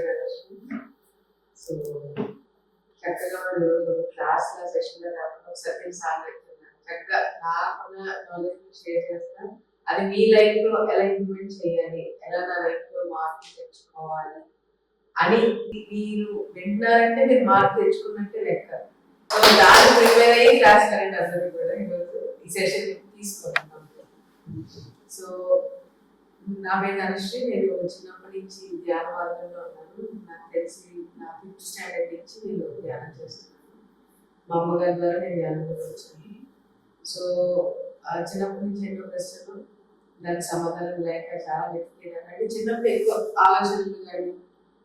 పేరు. సో చక్కగా class session కాకుండా ఒకసారి సాగిస్తున్నాను. చక్కగా నాకున్న నాలెడ్జ్ షేర్ చేస్తాను. అది మీ లైఫ్ లో ఎలా ఇంప్లిమెంట్ చేయాలి, ఎలా నా లైఫ్ లో మార్పు తెచ్చుకోవాలి అని మీరు వింటున్నారంటే మీరు మార్పు తెచ్చుకున్నట్టే లెక్క. దాని ప్రిపేర్ అయ్యి క్లాస్ కరెంట్ అందరూ కూడా ఈరోజు ఈ సెషన్ తీసుకుంటున్నాం. సో నా పేరు అనుశ్రీ. నేను చిన్నప్పటి నుంచి ధ్యాన మార్గంలో ఉన్నాను. నాకు తెలిసి నా 5th స్టాండర్డ్ నుంచి నేను ధ్యానం చేస్తున్నాను. మా అమ్మగారి ద్వారా నేను ధ్యానంలోకి వచ్చాను. సో చిన్నప్పటి నుంచి ఎన్నో ప్రశ్నలు, దానికి సమాధానం లేక చాలా వెతికేదాన్ని. అంటే చిన్నప్పుడు ఎక్కువ ఆలోచనలు కానీ,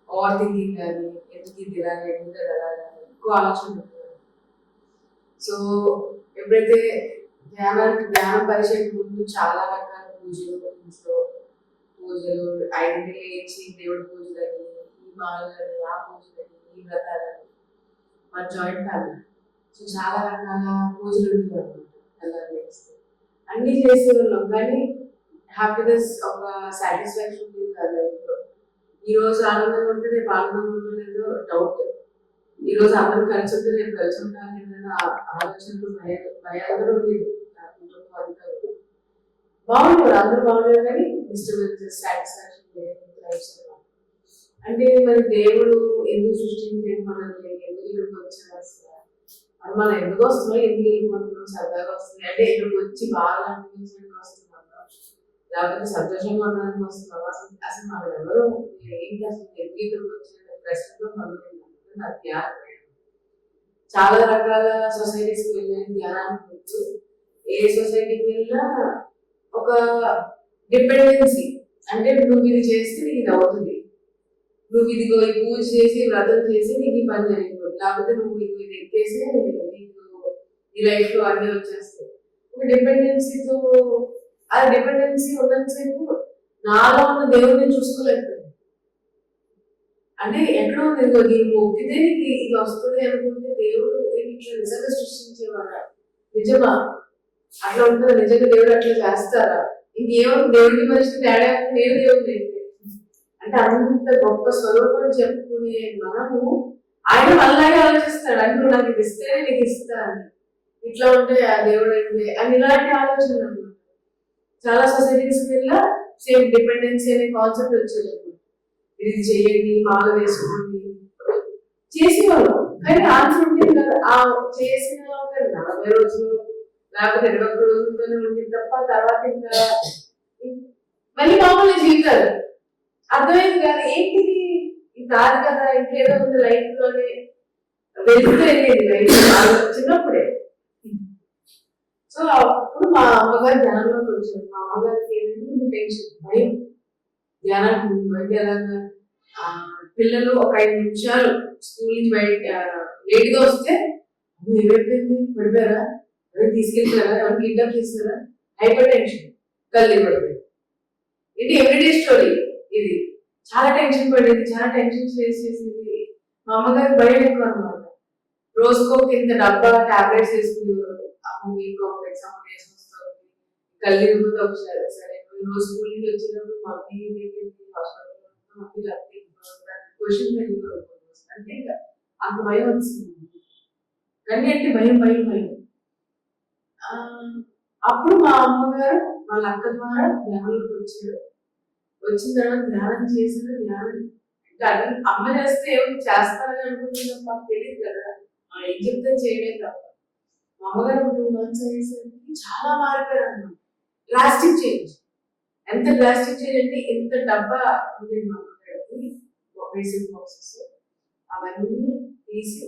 ఓవర్ థింకింగ్ కానీ, ఎందుకు ఇది ఇలా ఎందుకు అలా ఎక్కువ ఆలోచనలు ఉంటుంది. సో ఎప్పుడైతే ధ్యానం పరిచయం ముందు చాలా రకాల పూజలు, ఇంట్లో పూజలు, 5 లేచి దేవుడి పూజలని, ఈ మాలని, ఆ పూజలని, ఈ వ్రతాలని, మా జాయింట్ ఫ్యామిలీ. సో చాలా రకాల పూజలు ఉండేవి అన్నమాట. అన్ని చేసేవాళ్ళం, కానీ హ్యాపీనెస్, ఒక సాటిస్ఫాక్షన్ ఉంటుంది కదా లైఫ్లో. ఈరోజు ఆనందంగా ఉంటే రేపు ఆనందంగా ఉంటుందో డౌట్. ఈరోజు అందరూ కలిసి ఉంటే రేపు కలిసి ఉంటాను ఏదైనా ఆలోచనలు, భయాలు ఉండేది. బాగుండేవారు, అందరూ బాగుండేవారు, కానీ డిస్టర్బెన్సెస్, సాటిస్ఫాక్షన్. అంటే మరి దేవుడు ఎందుకు సృష్టించేది మనల్ని, ఎందుకు ఇక్కడికి వచ్చారు అసలు, మనం ఎందుకు వస్తున్నాం, ఎందుకు వెళ్ళిపోతున్నాం, సరదాగా వస్తున్నాయి అంటే ఇక్కడికి వచ్చి బాగా అనిపించడానికి వస్తున్నాం, లేకపోతే సంతోషంగా ఉండడానికి వస్తున్నాం, అసలు మనం ఎవరు ఏంటి, అసలు ఎందుకు ఇక్కడికి వచ్చిన ప్రశ్నలో మొదలైంది. నాకు ధ్యానం చాలా రకాల సొసైటీస్కి వెళ్ళాను ధ్యానానికి. ఏ సొసైటీకి వెళ్ళినా ఒక డిపెండెన్సీ, అంటే నువ్వు ఇది చేస్తే నీకు ఇది అవుతుంది, నువ్వు ఇది పూజ చేసి వ్రతం చేసి నీకు ఈ పని జరిగిపోతుంది, లేకపోతే నువ్వు ఇది ఎక్కేసి నీకు ఈ లైఫ్ లో అన్నీ వచ్చేస్తాయి. ఒక డిపెండెన్సీతో, ఆ డిపెండెన్సీ ఉన్నంతసేపు నాలో ఉన్న దేవుడిని చూసుకోలేకపోయింది. అంటే ఎక్కడో దీన్ని మొక్కితే నీకు ఇది వస్తుంది అనుకుంటే దేవుడు ఇట్లా నిజంగా సృష్టించేవారా, నిజమా అట్లా ఉంటుందా, నిజంగా దేవుడు అట్లా చేస్తారా, ఇంకేమో దేవుడికి మనిషికి తేడా, నేను దేవుడు అంటే అంత గొప్ప స్వరూపం చెప్పుకునే మనము ఆయన మళ్ళాగే ఆలోచిస్తాడు. అంటే నువ్వు నాకు ఇది ఇస్తేనే నీకు ఇస్తాను, ఇట్లా ఉంటే ఆ దేవుడు అంటే అని ఇలాంటి ఆలోచనలు అన్నమాట. చాలా సొసైటీస్కి వెళ్ళా సేమ్ డిపెండెన్సీ అనే కాన్సెప్ట్ వచ్చేది. ఇది చేయండి, మాల వేసుకోండి చేసేవాళ్ళం, కానీ ఆన్సర్ ఉంటుంది కదా. ఆ చేసిన ఒక 40 రోజులు లేకపోతే 21 రోజులతోనే ఉంటుంది తప్ప తర్వాత ఇంకా మళ్ళీ మామూలు జీవితాలు అర్థమైంది కాదు. ఏంటిది ఇది కాదు కదా, ఇంకేదో ఉంది లైఫ్ లోనే వెళ్తుంది లైఫ్ చిన్నప్పుడే. సో అప్పుడు మా అమ్మగారు ధ్యానంలోకి వచ్చారు. మా అమ్మగారికి ఏంటంటే టెన్షన్, భయం. ధ్యానానికి ముందు అంటే ఎలాగా, పిల్లలు ఒక 5 నిమిషాలు స్కూల్ నుంచి బయట లేట్గా వస్తే ఏమైపోయింది, పడిపోయారా, ఎవరైనా తీసుకెళ్తారా, ఎవరైనా కిడ్నాప్ చేస్తారా, హైపర్ టెన్షన్, కళ్ళు పడిపోయింది. ఇది ఎవ్రీడే స్టోరీ. ఇది చాలా టెన్షన్ పడేది, చాలా టెన్షన్ ఫేస్ చేసేది. మా అమ్మగారికి భయం ఎక్కువ అనమాట. రోజుకో ఇంత డబ్బా టాబ్లెట్స్ వేసుకునేవారు. మీకు ఒక ఎగ్జామ్ వేసి వస్తారు, కళ్ళు ఇరుగుతుంది ఒకసారి. సరే రోజు స్కూల్ నుంచి వచ్చినప్పుడు మమ్మీ క్వశ్చన్ అంటే అంత భయం వచ్చింది. కానీ అంటే భయం భయం భయం. అప్పుడు మా అమ్మగారు వాళ్ళ అక్క ద్వారా ధ్యానంలోకి వచ్చారు. వచ్చిన తర్వాత ధ్యానం చేసిన ధ్యానం అంటే అమ్మ చేస్తే ఏమి చేస్తారని అనుకుంటున్నాం, మాకు తెలియదు కదా, ఏం చెప్తే చేయలేదు తప్ప. మా అమ్మగారు 2 months అయ్యేసరికి చాలా మారిపోయారు అన్నమాట. Drastic change. ఎంత డ్రాస్టిక్ చేంజ్ అంటే ఇంత డబ్బా ఉంది మా అమ్మగారికి, మెడిసిన్ బాక్సెస్ అవన్నీ తీసి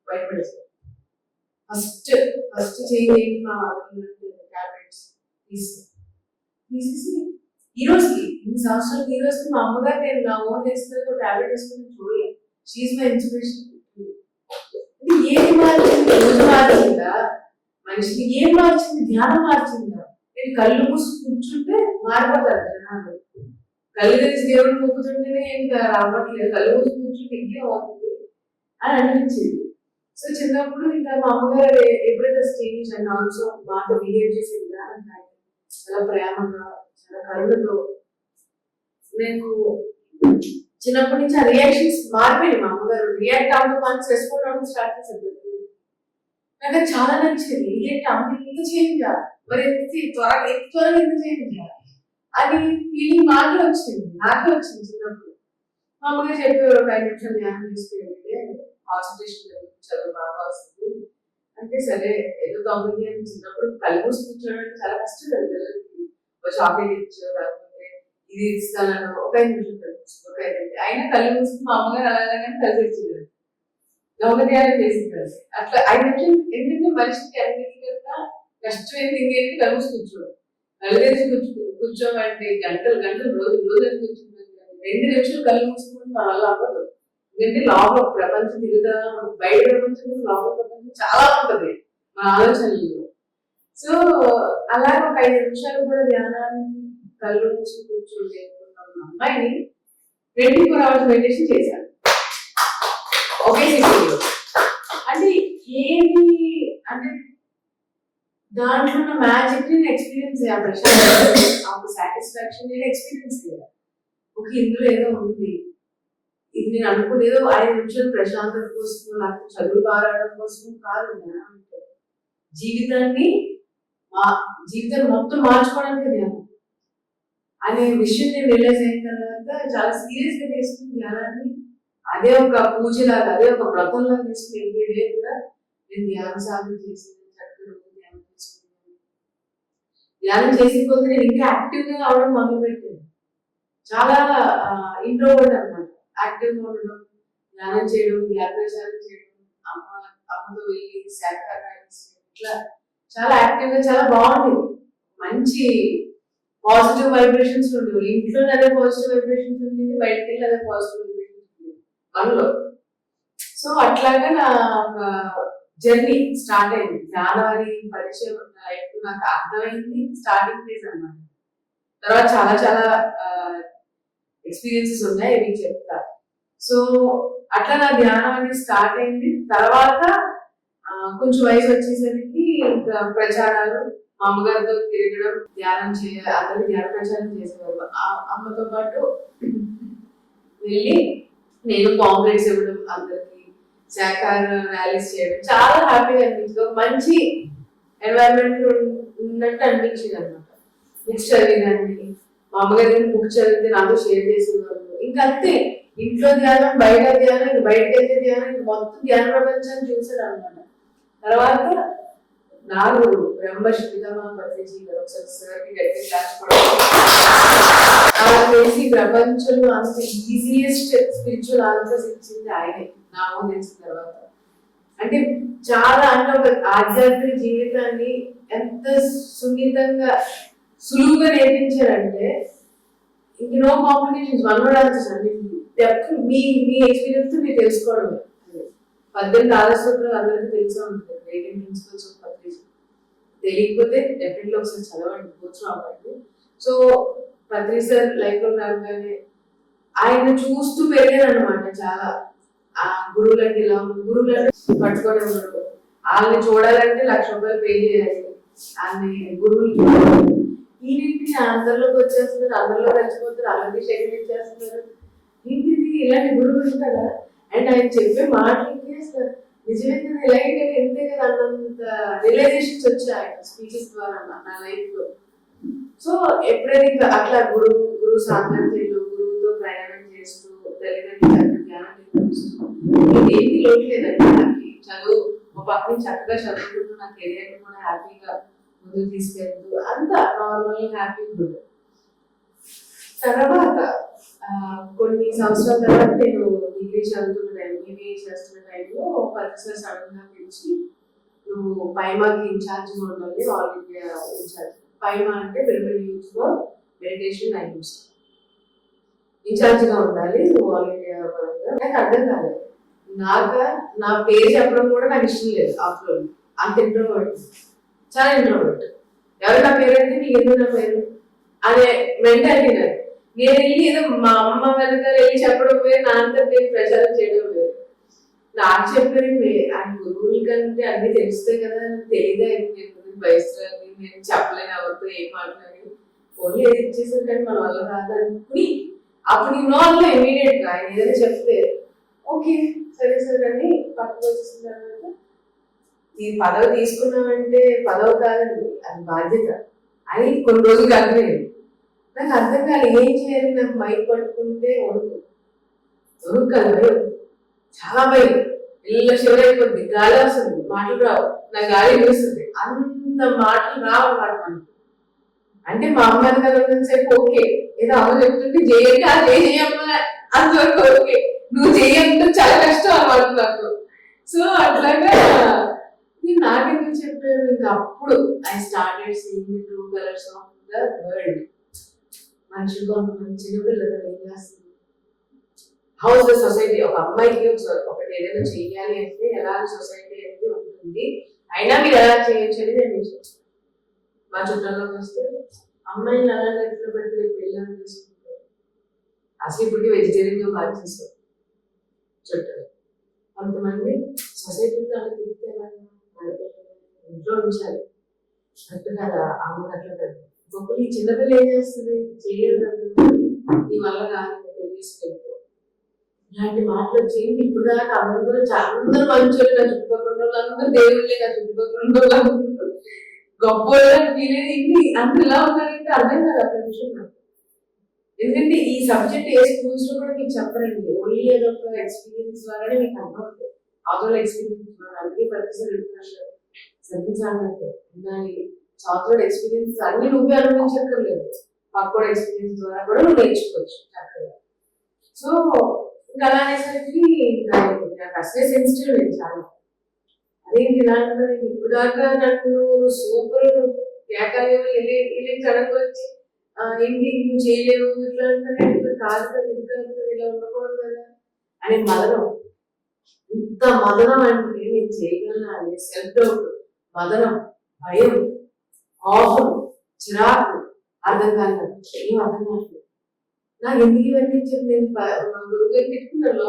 బయటపడేసారు. ఫస్ట్ చేయండి మా టాబ్లెట్స్ తీసేసి ఈ రోజుకి ఇన్ని సంవత్సరాలు ఈ రోజుకి మా అమ్మగారు నేను నా ఓన్ వేసుకుని టాబ్లెట్ వేసుకుని చూడలేదు. She my inspiration. ఏం మార్చింది, రోజు మార్చిందా మనిషిని, ఏం మార్చింది, ధ్యానం మార్చిందా. నేను కళ్ళు మూసి కూర్చుంటే మారిపోతారు జనాలు. కళ్ళు తెరిచి దేవుడు మొక్కుతుంటేనే ఇంకా రావట్లేదు, కళ్ళు మూసి కూర్చుంటే ఇంకేం అవుతుంది అని అనిపించింది. సో చిన్నప్పుడు ఇంకా మా అమ్మగారు ఎప్పుడైతే స్టేజ్ అండ్ ఆల్సో మాతో బిహేవ్ చేసే విధానం కానీ చాలా ప్రేమగా, చాలా కరుణతో, నేను చిన్నప్పటి నుంచి ఆ రియాక్షన్స్ మారిపోయింది. మా అమ్మగారు రియాక్ట్ అవ్వడం మనసు రెస్పాండ్ అవ్వడం స్టార్ట్ చేశారు. నాకు అది చాలా నచ్చింది. ఏంటి అమ్మ ఇంత చేంజ్ మరి త్వరగా ఎంత చేంజ్ అది ఫీలింగ్ నాకే వచ్చింది చిన్నప్పుడు. మా అమ్మగారు చెప్పేవారు ఒక 5 నిమిషాలు ధ్యానం చేసుకుంటే కాన్సన్ట్రేషన్ చదువు బాగా వస్తుంది అంటే, సరే ఏదో 9 అని చిన్నప్పుడు కళ్ళు మూసి కూర్చోవడం చాలా కష్టం కదా పిల్లలకి. ఒక చాక్లెట్ ఇచ్చో లేకపోతే ఇది ఇస్తాను ఒక 5 నిమిషాలు ఒక 5 అయినా కళ్ళు మూసుకుని మా అమ్మగారు అలాగే కలిసి వచ్చింది. దౌర్ధ్యాలు చేసింది అట్లా 5 నిమిషాలు. ఎందుకంటే మనిషికి అన్నిటికన్నా కష్టమైంది ఇంకేంటి కళ్ళు మూసి కూర్చోవడం. కళ్ళు తెరిచి కూర్చోమంటే గంటలు రోజు కూర్చుంటాం. 2 నిమిషాలు కళ్ళు మూసుకుంటే మన వల్ల అవ్వదు. ఎందుకంటే లోపల ప్రపంచం తిరుగుతా, బయట ప్రపంచం లోపల ప్రపంచం చాలా ఉంటది మన ఆలోచనలు. సో అలాగే ఒక 5 నిమిషాలు కూడా ధ్యానాన్ని కళ్ళు మూసి కూర్చోండి అమ్మాయిని 24 hours మెడిటేషన్ చేశాను ఒకే సిటీలో. అంటే ఏది అంటే దాంట్లో ఉన్న మ్యాజిక్ నేను ఎక్స్పీరియన్స్ చేయాలి, ప్రశాంత్ సాటిస్ఫాక్షన్ నేను ఎక్స్పీరియన్స్ చేయాలి. ఒక ఇందులో ఏదో ఉంది, ఇది నేను అనుకునేదో 5 నిమిషాలు ప్రశాంతత కోసం లేకపోతే చదువు బారాడడం కోసం కాదు. జీవితాన్ని మొత్తం మార్చుకోవడానికి ధ్యానం అనే విషయం నేను రియలైజ్ అయిన తర్వాత చాలా సీరియస్ గా తీసుకుని ధ్యానాన్ని అదే ఒక పూజలాగా, అదే ఒక వ్రతంలాగా తీసుకుని ఎవ్రీడే కూడా నేను ధ్యాన సాధన చేసి ధ్యానం చేసిపోతే నేను ఇంకా యాక్టివ్ గా అవడం మొదలు పెట్టాను. చాలా ఇంట్రోవర్ట్ అన్నమాట. యాక్టివ్ గా ఉండడం, ధ్యానం చేయడం, ధ్యానం చేయడం, అమ్మతో వెళ్ళి శాఖాహారం ఇట్లా చాలా యాక్టివ్ గా చాలా బాగుండేది. మంచి పాజిటివ్ వైబ్రేషన్స్ ఉండేవి. ఇంట్లో అదే పాజిటివ్ వైబ్రేషన్స్ ఉండేది, బయటకు వెళ్ళి అదే పాజిటివ్ వైబ్రేషన్స్ ఉండేది మనలో. సో అట్లాగా నా జర్నీ స్టార్ట్ అయింది. ధ్యానాన్ని పరిచయం లైఫ్ నాకు అర్థమైంది స్టార్టింగ్ ఫేజ్ అన్నమాట. తర్వాత చాలా చాలా ఎక్స్పీరియన్సెస్ ఉన్నాయి, అవి చెప్తా. సో అట్లా నా ధ్యానం అనేది స్టార్ట్ అయింది. తర్వాత కొంచెం వయసు వచ్చేసరికి ఇంకా ప్రచారాలు, మా అమ్మగారితో తిరగడం, ధ్యానం అందరికి ధ్యాన ప్రచారం చేసేవాళ్ళు. అమ్మతో పాటు వెళ్ళి నేను కాంప్లెక్స్ ఇవ్వడం, అందరికి శాఖాహార ర్యాలీస్ చేయడం చాలా హ్యాపీగా అనిపించింది. ఒక మంచి ఎన్వైరన్మెంట్ ఉన్నట్టు అనిపించింది అనమాట. నెక్స్ట్ చదివిదాన్ని, మా అమ్మగారి బుక్ చదివితే నాతో షేర్ చేసేవాళ్ళు. ఇంకా అంతే, ఇంట్లో ధ్యానం, బయట ధ్యానం, ఇంక బయటకు అయితే ధ్యానం, ఇంక మొత్తం ధ్యాన ప్రపంచాన్ని చూసాడు అనమాట. తర్వాత నాకు బ్రహ్మర్షి పితామహ పత్రిజీ గారు ఒకసారి సార్కి గట్టి క్లాస్ తెలిసి ప్రపంచంలో అంత ఈజియెస్ట్ స్పిరిచువల్ ఆన్సర్స్ ఇచ్చింది ఆయనే నాకు తెలిసిన తర్వాత. అంటే చాలా అంటే ఒక ఆధ్యాత్మిక జీవితాన్ని ఎంత సున్నితంగా సులువుగా నేర్పించారంటే ఇంక no complications, one word answers అన్నింటినీ డెప్త్ మీ ఎక్స్పీరియన్స్ తో మీరు తెలుసుకోవడమే. 18 ఆదర్శోత్తరాలు అందరికీ తెలిసే ఉంటుంది, 18 ప్రిన్సిపల్స్ ఆఫ్ పత్రిజీ. తెలియకపోతే డెఫినెట్లీ ఒకసారి చదవండి, కూర్చో అవ్వండి. సో పత్రి సార్ లైఫ్ లో రాగానే ఆయన చూస్తూ పెరిగాను అనమాట. చాలా గురువులంటే ఇలా గురువులను పట్టుకొని ఉండడు, వాళ్ళని చూడాలంటే ₹1,00,000 పే చేయాలి. వాళ్ళని గురువులు ఈయనకి అందరిలోకి వచ్చేస్తున్నారు, అందరిలో కలిసిపోతారు, అందరికీ షెడ్యూల్ ఇచ్చేస్తున్నారు. ఏంటిది ఇలాంటి గురువులు ఉంటారా? అండ్ ఆయన చెప్పే మాటలకి అసలు నిజమే కదా, ఇలాగే కదా, ఎంతే కదా అన్నంత రియలైజేషన్స్ వచ్చాయి ఆయన స్పీచెస్ ద్వారా నా లైఫ్ లో. సో ఎప్పుడైతే అట్లా గురువు సాంగత్యంలో గురువుతో ప్రయాణం చేస్తూ తల్లిదండ్రులు ధ్యానం చేస్తూ ఏది లోటు లేదండి. నాకు చదువు ఒక పక్క నుంచి చక్కగా చదువుకుంటూ నా కెరియర్ కూడా హ్యాపీగా ముందుకు తీసుకెళ్తూ అంతా నార్మల్ హ్యాపీ ఉంటుంది. తర్వాత కొన్ని సంవత్సరాల తర్వాత నేను డిగ్రీ చదువుతున్న టైం, ఎంబీఏ చేస్తున్న టైంలో ప్రొఫెసర్ సడన్ గా పిలిచి, నువ్వు పైమాకి ఇన్ఛార్జ్ ఉండాలి, ఆల్ ఇండియా ఇన్ఛార్జ్. పైమా అంటే pyramid youth for meditation and యూస్ ఇన్ఛార్జ్ గా ఉండాలి నువ్వు ఆల్ ఇండియా పరంగా. నాకు అర్థం కాలేదు. నా పేరు చెప్పడం కూడా నాకు ఇష్టం లేదు. అప్పుడు అంత ఇంట్రోవర్ట్, చాలా ఇంట్రోవర్ట్. ఎవరు నా పేరు అంటే నీకు ఎందుకు నా పేరు అనే మెంటాలిటీ నాకు. నేను వెళ్ళి ఏదో మా అమ్మ వెనక వెళ్ళి చెప్పడం వేరు, నా అంతా పేరు ప్రచారం చేయడం వేరు. నాకు చెప్పారు ఆయన గురువుల కంటే అన్ని తెలుస్తాయి కదా, తెలియదా వయసు నేను చెప్పలేను ఎవరితో ఏం మాట్లాడి ఓన్లీ ఏది ఇచ్చేసారు కానీ మన వల్ల కాదు అనుకుని అప్పుడు నీ నోట్లో ఇమీడియట్ గా ఆయన ఏదైనా చెప్తే ఓకే సరే సరే అని పక్కకు వచ్చేసిన తర్వాత ఈ పదవి తీసుకున్నామంటే పదవి కాదండి, అది బాధ్యత అని కొన్ని రోజులు అర్థమైంది. నాకు అర్థం కాదు ఏం చేయాలి, నాకు మైక్ పట్టుకుంటే వణుకు కాదు భయం, చాలా భయం, ఇళ్ళ శివరైపోద్ది, గాలి వస్తుంది, మాటలు రావు, నా గాలి వేస్తుంది, అంత మాటలు రావు అన్నమాట మనకి. అంటే మా అమ్మ సేపు ఓకే, ఏదో అమ్మ చెప్తుంటే చేయండి అది చేయమ్మా అంతవరకు ఓకే, నువ్వు చేయంటే చాలా కష్టం అన్నమాట నాకు. సో అట్లాగా నేను నాకెందుకు చెప్పాను, ఇంకా అప్పుడు I started seeing the true colours of the world. మనుషులు కొంతమంది చిన్నపిల్లలు ఏం చేస్తుంది, హౌస్ ద సొసైటీ, ఒక అమ్మాయికి ఒకటి ఏదైనా చెయ్యాలి అంటే ఎలా సొసైటీ అనేది ఉంటుంది, అయినా మీరు ఎలా చేయొచ్చు అని నేను చెప్తాను. మా చుట్టాల్లోకి వస్తే అమ్మాయిని అలా ఎట్లా పెడితే పిల్లలు తీసుకుంటారు, అసలు ఇప్పటికీ వెజిటేరియన్ బాగా చేస్తారు చుట్టాలు. కొంతమంది సొసైటీలో అలా తిరిగితే ఇంట్లో ఉంచాలి అట్టు కదా, అమ్మని అట్లా కదా. గొప్పలు ఈ చిన్నపిల్ల ఏం చేస్తుంది, చేయలేదు కదా, నీ వల్ల కాదు పెళ్లి. ఇలాంటి మాటలు వచ్చేయండి. ఇప్పుడు దాకా అందరూ అందరూ మంచోళ్ళు, నా చుట్టుపక్కల వాళ్ళు అందరూ దేవుళ్ళే, నా చుట్టుపక్కల వాళ్ళు గొప్ప ఫీల్ అందరూ ఇలా ఉన్నారంటే అర్థం కాదు ఆ విషయం నాకు. ఎందుకంటే ఈ సబ్జెక్ట్ ఏ స్కూల్స్ లో కూడా మీకు చెప్పరండి, ఓన్లీ ఏదొక ఎక్స్పీరియన్స్ ద్వారానే మీకు అర్థమవుతుంది. అవతల ఎక్స్పీరియన్స్ ద్వారా అందుకే ప్రతిసారి సర్దించాలంటే ఉండాలి. సాఫ్ట్వేర్ ఎక్స్పీరియన్స్ అన్ని నువ్వే అనుభవించక్కర్లేదు, పక్కోడ ఎక్స్పీరియన్స్ ద్వారా కూడా నువ్వు నేర్చుకోవచ్చు చక్కగా. సో ఇంకా అలా అనేసరికి నాకు అసలే సెన్సిటివ్ లేదు చాలా. అదేంటి ఇలా అంటారు, ఇప్పుడు దాకా నన్ను నువ్వు సూపర్ వెళ్ళి సడన్గా వచ్చి ఏంటి నువ్వు చేయలేవు ఇట్లా అంటారు, కాదు కదా ఇది కాదు కదా ఇలా ఉండకూడదు కదా అనే మదనం. ఇంత మదనం అంటే నేను చేయగలను అనే సెల్ఫ్ డౌట్, మదనం, భయం, కోపం, చిరాకు, అర్థం కాదు, ఏం అర్థం కావట్లేదు. నాకు ఎందుకు ఇవన్నీ ఇచ్చారు, నేను మా గురువు గారు పెట్టుకున్నాను,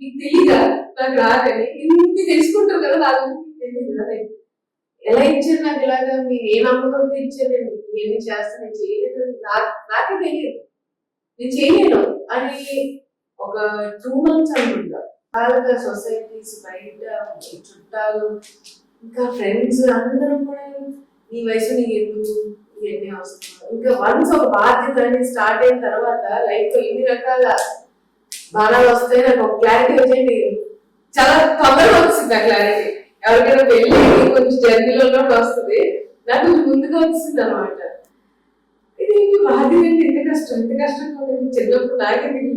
మీకు తెలియదా నాకు రాదని, ఇంత తెలుసుకుంటారు కదా, నాకు తెలియదు కదా ఎలా ఇచ్చారు నాకు ఇలాగా, మీరు ఏ నమ్మకంతో ఇచ్చారండి, ఏమి చేస్తా నేను చేయలేదు, నాకే తెలియదు నేను చేయలేను అని. ఒక 2 months అనుకుంటా బాగా సొసైటీస్ బయట చుట్టాలు ఇంకా ఫ్రెండ్స్ అందరం కూడా ఈ వయసు నీకు ఎందుకు ఇవన్నీ అవసరం. ఇంకా వన్స్ ఒక బాధ్యత అనేది స్టార్ట్ అయిన తర్వాత లైఫ్ లో ఎన్ని రకాల బాణాలు వస్తాయి నాకు ఒక క్లారిటీ వచ్చేది చాలా తొందరగా వస్తుంది. ఆ క్లారిటీ ఎవరికైనా వెళ్ళి కొంచెం జర్నీలో వస్తుంది, నాకు కొంచెం ముందుగా వస్తుంది అనమాట. ఇది బాధ్యత అంటే ఎంత కష్టం, ఎంత కష్టంగా ఉంది. చిన్నప్పుడు నాకెందుకు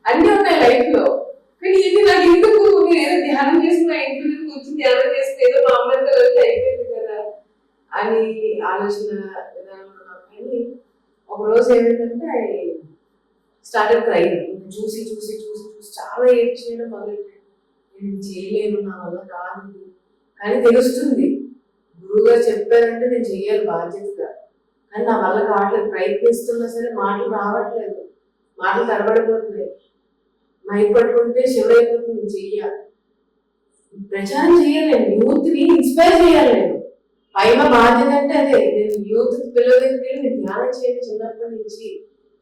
అన్నీ ఉన్నాయి లైఫ్ లో, కానీ ఇది నాకు ఎందుకు, నేను ఏదో ధ్యానం చేసుకున్నా, ఇంట్లో కూర్చొని ధ్యానం చేస్తే ఏదో మా అమ్మతో వెళ్తే అయిపోయింది కదా అని ఆలోచన విధానంలో. కానీ ఒక రోజు ఏమైందంటే స్టార్టెడ్ క్రైమ్, చూసి చూసి చూసి చూసి చాలా ఏడ్ చేయడం మొదలెట్టాను. నేను చేయలేను, నా వల్ల కాదు, కానీ తెలుస్తుంది గురువుగా చెప్పారంటే నేను చెయ్యాలి బాధ్యతగా, కానీ నా వల్ల కావట్లేదు. ప్రయత్నిస్తున్నా సరే మాటలు రావట్లేదు, మాటలు తరబడిపోతున్నాయి, మైక్ పట్టుకుంటే శివరైపోతుంది. చెయ్యాలి, ప్రచారం చేయాలి, యూత్ ని ఇన్స్పైర్ చేయాలి. నేను పైన బాధ్యత అంటే అదే, నేను యూత్ పిల్లల దగ్గర నేను ధ్యానం చేయాలి. చిన్నప్పటి నుంచి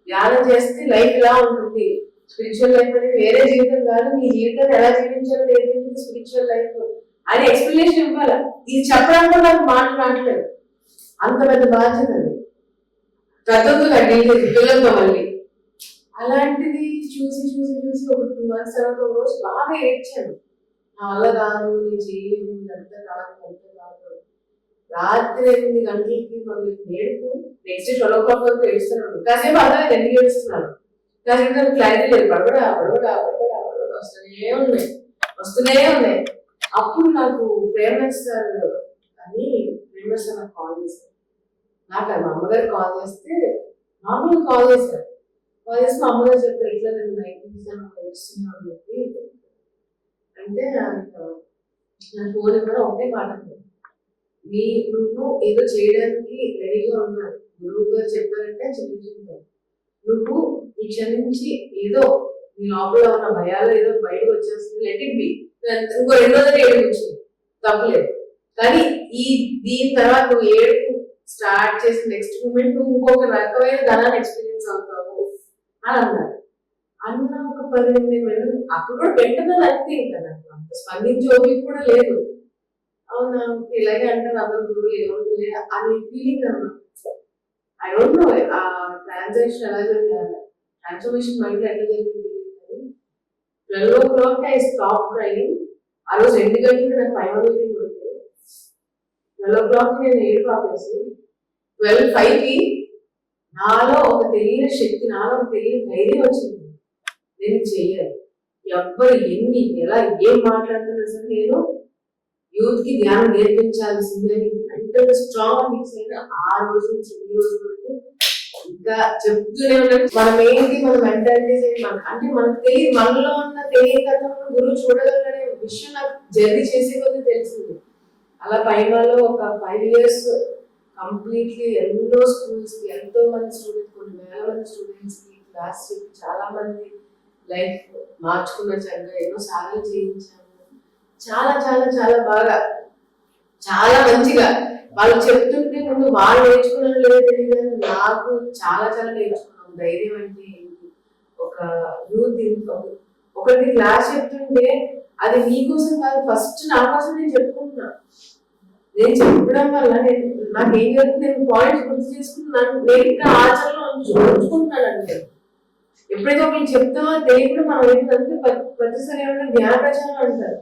ధ్యానం చేస్తే లైఫ్ ఇలా ఉంటుంది, స్పిరిచువల్ లైఫ్ అనేది వేరే జీవితం కాదు, మీ జీవితాన్ని ఎలా జీవించాలో నేర్పించింది స్పిరిచువల్ లైఫ్ అని ఎక్స్ప్లెనేషన్ ఇవ్వాలి. ఇది చెప్పడానికి నాకు మాటలు రావట్లేదు, అంత పెద్ద బాధ్యత అది, పెద్దతో పిల్లలతో మళ్ళీ. అలాంటిది చూసి చూసి చూసి ఒక 2 months తర్వాత ఒక రోజు బాగా ఏడ్చాను, నా వల్ల కాదు, నేను చేయలేదు, అంత కాదు, అంత కాదు. రాత్రి 8 గంటలకి మొదలు ఏడుపు, నెక్స్ట్ 12 o'clock వరకు ఏడుస్తున్నాను. కాసేపు అర్థమైంది ఎందుకు ఏడుస్తున్నాను, కాసేపు నాకు క్లారిటీ లేదు, పడబడా పడబడా పడబడా పడబడా వస్తూనే ఉన్నాయి. అప్పుడు నాకు ప్రేమస్ సార్ అని ప్రేమస్ సార్ నాకు కాల్ చేశారు. నాకు మా అమ్మగారు కాల్ చేస్తే నార్మల్గా కాల్ చేశారు. మా అమ్మగారు చెప్పారు ఇట్లా నేను నైట్ ఏడుస్తున్నాను అని చెప్పి. అంటే నా ఫోన్ కూడా ఒకటే మాట, నువ్వు ఏదో చేయడానికి రెడీగా ఉన్నావు, గురువు గారు చెప్పారంటే చెల్లించుకుంటావు, నువ్వు ఈ క్షమించి ఏదో నీ లోపల ఉన్న భయాలు ఏదో బయటకు వచ్చేస్తుంది, లెట్ ఇట్ బి. ఇంకో 2 రోజులు ఏడుపు వచ్చింది తప్పలేదు, కానీ దీని తర్వాత నువ్వు ఏడుపు స్టార్ట్ చేసిన నెక్స్ట్ మూమెంట్ నువ్వు ఇంకొక రకమైన ధనాన్ని ఎక్స్పీరియన్స్ అవుతావు అని అన్నారు. అన్న ఒక 10 నిమిషాలు అప్పుడు కూడా వెంటనే అంతే ఇంకా నాకు అంత స్పందించే ఓపిక కూడా లేదు. అవునా ఇలాగే అంటారు అందరు గురువులు ఏమవుతుంది అనే ఫీలింగ్ అన్నమాట. ఐ డోంట్ నో ఆ ట్రాన్సాక్షన్ ఎలా జరిగింది, ట్రాన్స్ఫర్మేషన్ మైండ్ ఎట్లా జరిగింది. 12 o'clock ఐ స్టాప్ క్రైయింగ్. ఆ రోజు 2 గంటలకు నాకు ఫైనల్ మీటింగ్ ఉంది. 12 o'clock నేను ఏడు ఆపేసి 12:05కి నాలో ఒక తెలియని శక్తి, నాలో ఒక తెలియని ధైర్యం వచ్చింది. నేను చెయ్యాలి. ఎవ్వరు ఎన్ని ఎలా ఏం మాట్లాడుతున్నా సరే నేను యూత్ కి ధ్యానం నేర్పించాల్సిందే అంటే స్ట్రాంగ్ ఫిక్స్ అయిన ఆ రోజు నుంచి ఈ రోజు వరకు ఇంకా చెప్తూనే ఉన్నాను. మనం ఏంటి మన మెంటాలిటీస్ ఏంటి అంటే మనకు తెలియదు, మనలో ఉన్న తెలియకతను గురువు చూడగలనే విషయం నాకు జర్నీ చేసే కొద్ది తెలిసింది. అలా పైమాలో ఒక 5 years కంప్లీట్లీ ఎన్నో స్కూల్స్ కి ఎంతో మంది స్టూడెంట్స్, కొన్ని వేల మంది స్టూడెంట్స్ కి క్లాస్ చెప్పి చాలా మంది లైఫ్ మార్చుకున్న చక్కగా ఎన్నో సాధనలు చేయించాము. చాలా చాలా చాలా బాగా చాలా మంచిగా వాళ్ళు చెప్తుంటే ముందు వాళ్ళు నేర్చుకున్నాను లేదో తెలియదు కానీ నాకు చాలా చాలా నేర్చుకున్నాను. ధైర్యం అంటే ఏంటి, ఒక యూత్ ఒకటి క్లాస్ చెప్తుంటే అది నీకోసం కాదు, ఫస్ట్ నా కోసం నేను చెప్పుకుంటున్నా. నేను చెప్పడం వల్ల నాకు ఏం జరుగుతుంది, నేను పాయింట్స్ గుర్తు చేసుకుంటున్నాను, నేను ఇంకా ఆచరణలో ఉంచుకుంటున్నాను. అంటే ఎప్పుడైతే ఒకరికి చెప్తామో తెలియకుండా మనం ఏంటంటే ప్రతిసారి ఏమంటే జ్ఞాన ప్రచారం అంటారు.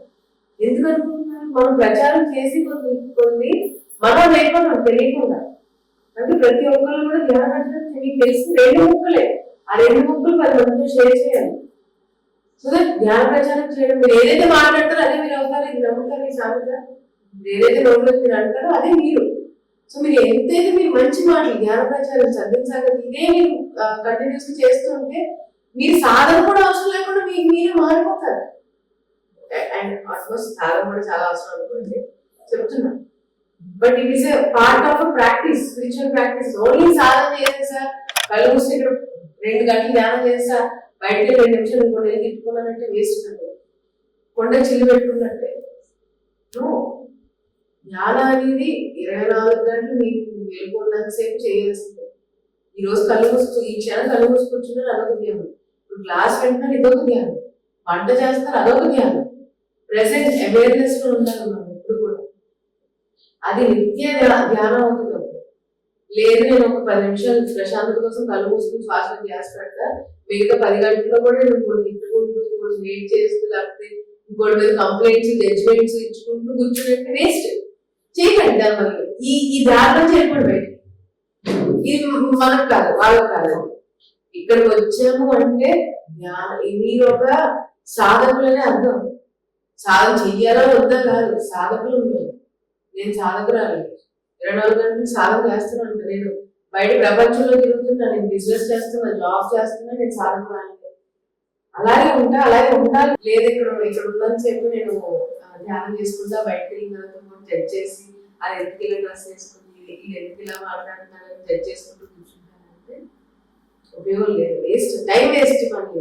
ఎందుకు అనుకుంటున్నారు, మనం ప్రచారం చేసి కొన్ని మనం లేకుండా తెలియకుండా. అంటే ప్రతి ఒక్కరు కూడా జ్ఞాన ప్రచారం మీకు తెలిసి 2 ముక్కలే, ఆ 2 ముక్కలు 10 మందితో షేర్ చేయాలి. సో దట్ జ్ఞాన ప్రచారం చేయడం, మీరు ఏదైతే మాట్లాడతారో అదే మీరు అవుతారు. ఇది నమ్ముతారు ఈ సామెత, ఏదైతే నోట్లో మీరు అంటారో అదే మీరు. సో మీరు ఎంతైతే మీరు మంచి మాటలు జ్ఞాన ప్రచారం చదివించాలి ఇదే మీరు కంటిన్యూస్ గా చేస్తుంటే మీరు సాధన కూడా అవసరం లేకుండా మీకు మీరే మారిపోతారు. అండ్ ఆల్మోస్ట్ సాధన కూడా చాలా అవసరం అనుకోండి చెప్తున్నా. But it is a part of practice, spiritual practice. Only సాధన చేయాలి సార్, కళ్ళు మూసి ఇక్కడ 2 గంటలు ధ్యానం చేస్తా బయటకి 2 నిమిషాలు ఇంకోటి వెళ్ళి తిట్టుకున్నానంటే వేస్ట్ అండి, కొండ చిల్లు పెట్టుకున్నట్టే. ధ్యానం అనేది 24 గంటలు మీకు మేల్కొన్నంతసేపు చేయాల్సిందే. ఈ రోజు కళ్ళు మూసుకు ఈ క్షణం కళ్ళు మూసి కూర్చున్నారు అదొక ధ్యానం, ఇప్పుడు గ్లాస్ పెట్టినారు ఇదొక ధ్యానం, వంట చేస్తారు అదొక ధ్యానం. ప్రెసెంట్ అవేర్నెస్ లో ఉండాలి మనం ఎప్పుడు కూడా, అది నిత్య ధ్యానం అవుతుంది. లేదు నేను ఒక 10 నిమిషాలు ప్రశాంతత కోసం కళ్ళు మూసుకుని శ్వాస ధ్యాస పెడతా, మిగతా 10 గంటల్లో కూడా నేను ఇంకోటి తిట్టుకుంటూ ఇంకోటి వెయిట్ చేస్తూ లేకపోతే ఇంకోటి మీద కంప్లైంట్స్ జడ్జ్మెంట్స్ ఇచ్చుకుంటూ కూర్చున్నట్టు వేస్ట్ చేయకండి. దానివల్ల ఈ ధ్యానం చేయకుండా బయట ఇది మనకు కాదు వాళ్ళకు కాదు. ఇక్కడికి వచ్చాము అంటే మీరు ఒక సాధకులనే అర్థం. సాధన చెయ్యాలా వద్దా కాదు, సాధకులు ఉన్నారు. నేను సాధకురాలి, 24 గంటలు సాధన చేస్తున్నాను. నేను బయట ప్రపంచంలో తిరుగుతున్నా, నేను బిజినెస్ చేస్తున్నా, జాబ్ చేస్తున్నా, నేను సాధకురాలి. అలాగే అలాగే ఉండాలి. లేదు ఇక్కడ ఉందని చెప్పి నేను ధ్యానం చేసుకుంటా బయటకు వెళ్ళిన జడ్జ్ చేసి అది ఎందుకు ఇలా డ్రెస్ వేసుకుని ఇది ఎందుకు ఇలా మాట్లాడుతున్నారని జడ్జ్ చేసుకుంటూ కూర్చుంటానంటే ఉపయోగం లేదు, వేస్ట్, టైం వేస్ట్. మనకి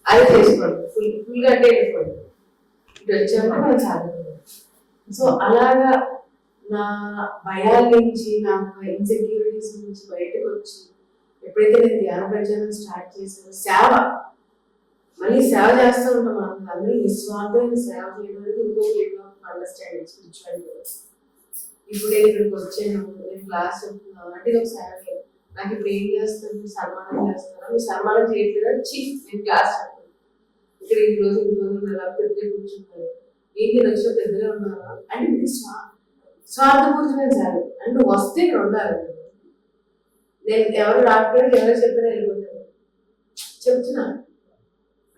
అది చేసుకోండి, ఫుల్గా అంటే వెళ్ళిపోండి. ఇటు వచ్చామంటే మనం సాధకున్నాం. సో అలాగా నా భయాల నుంచి, నా ఇన్సెక్యూరిటీస్ నుంచి బయటకు వచ్చి ఎప్పుడైతే నేను ధ్యాన ప్రచారం స్టార్ట్ చేశానో, సేవ మళ్ళీ సేవ చేస్తూ ఉంటాం. మనం అందరూ నిస్వార్థమైన సేవ చేయడానికి ఇంకో అండర్స్టాండింగ్ స్పిరిచువాలిటీ. ఇప్పుడు నేను ఇక్కడికి వచ్చాను, నేను క్లాస్ చెప్తున్నాను అంటే ఇది ఒక సేవ. నాకు ఇప్పుడు ఏం చేస్తాను, సన్మానం చేస్తాను, మీరు సన్మానం చేయట్లేదు చీఫ్, నేను క్లాస్ చెప్తాను ఇక్కడ ఈ రోజు అలా పెద్దగా కూర్చుంటారు, ఏంటి వచ్చిన పెద్దగా ఉన్నారా అంటే ఇది స్వార్థపూరితమైన సేవ. అంటే నువ్వు వస్తే ఇక్కడ ఉండాలి. నేను ఎవరు రాకపోయినా ఎవరో చెప్పినా వెళ్ళిపోతాను చెప్తున్నాను.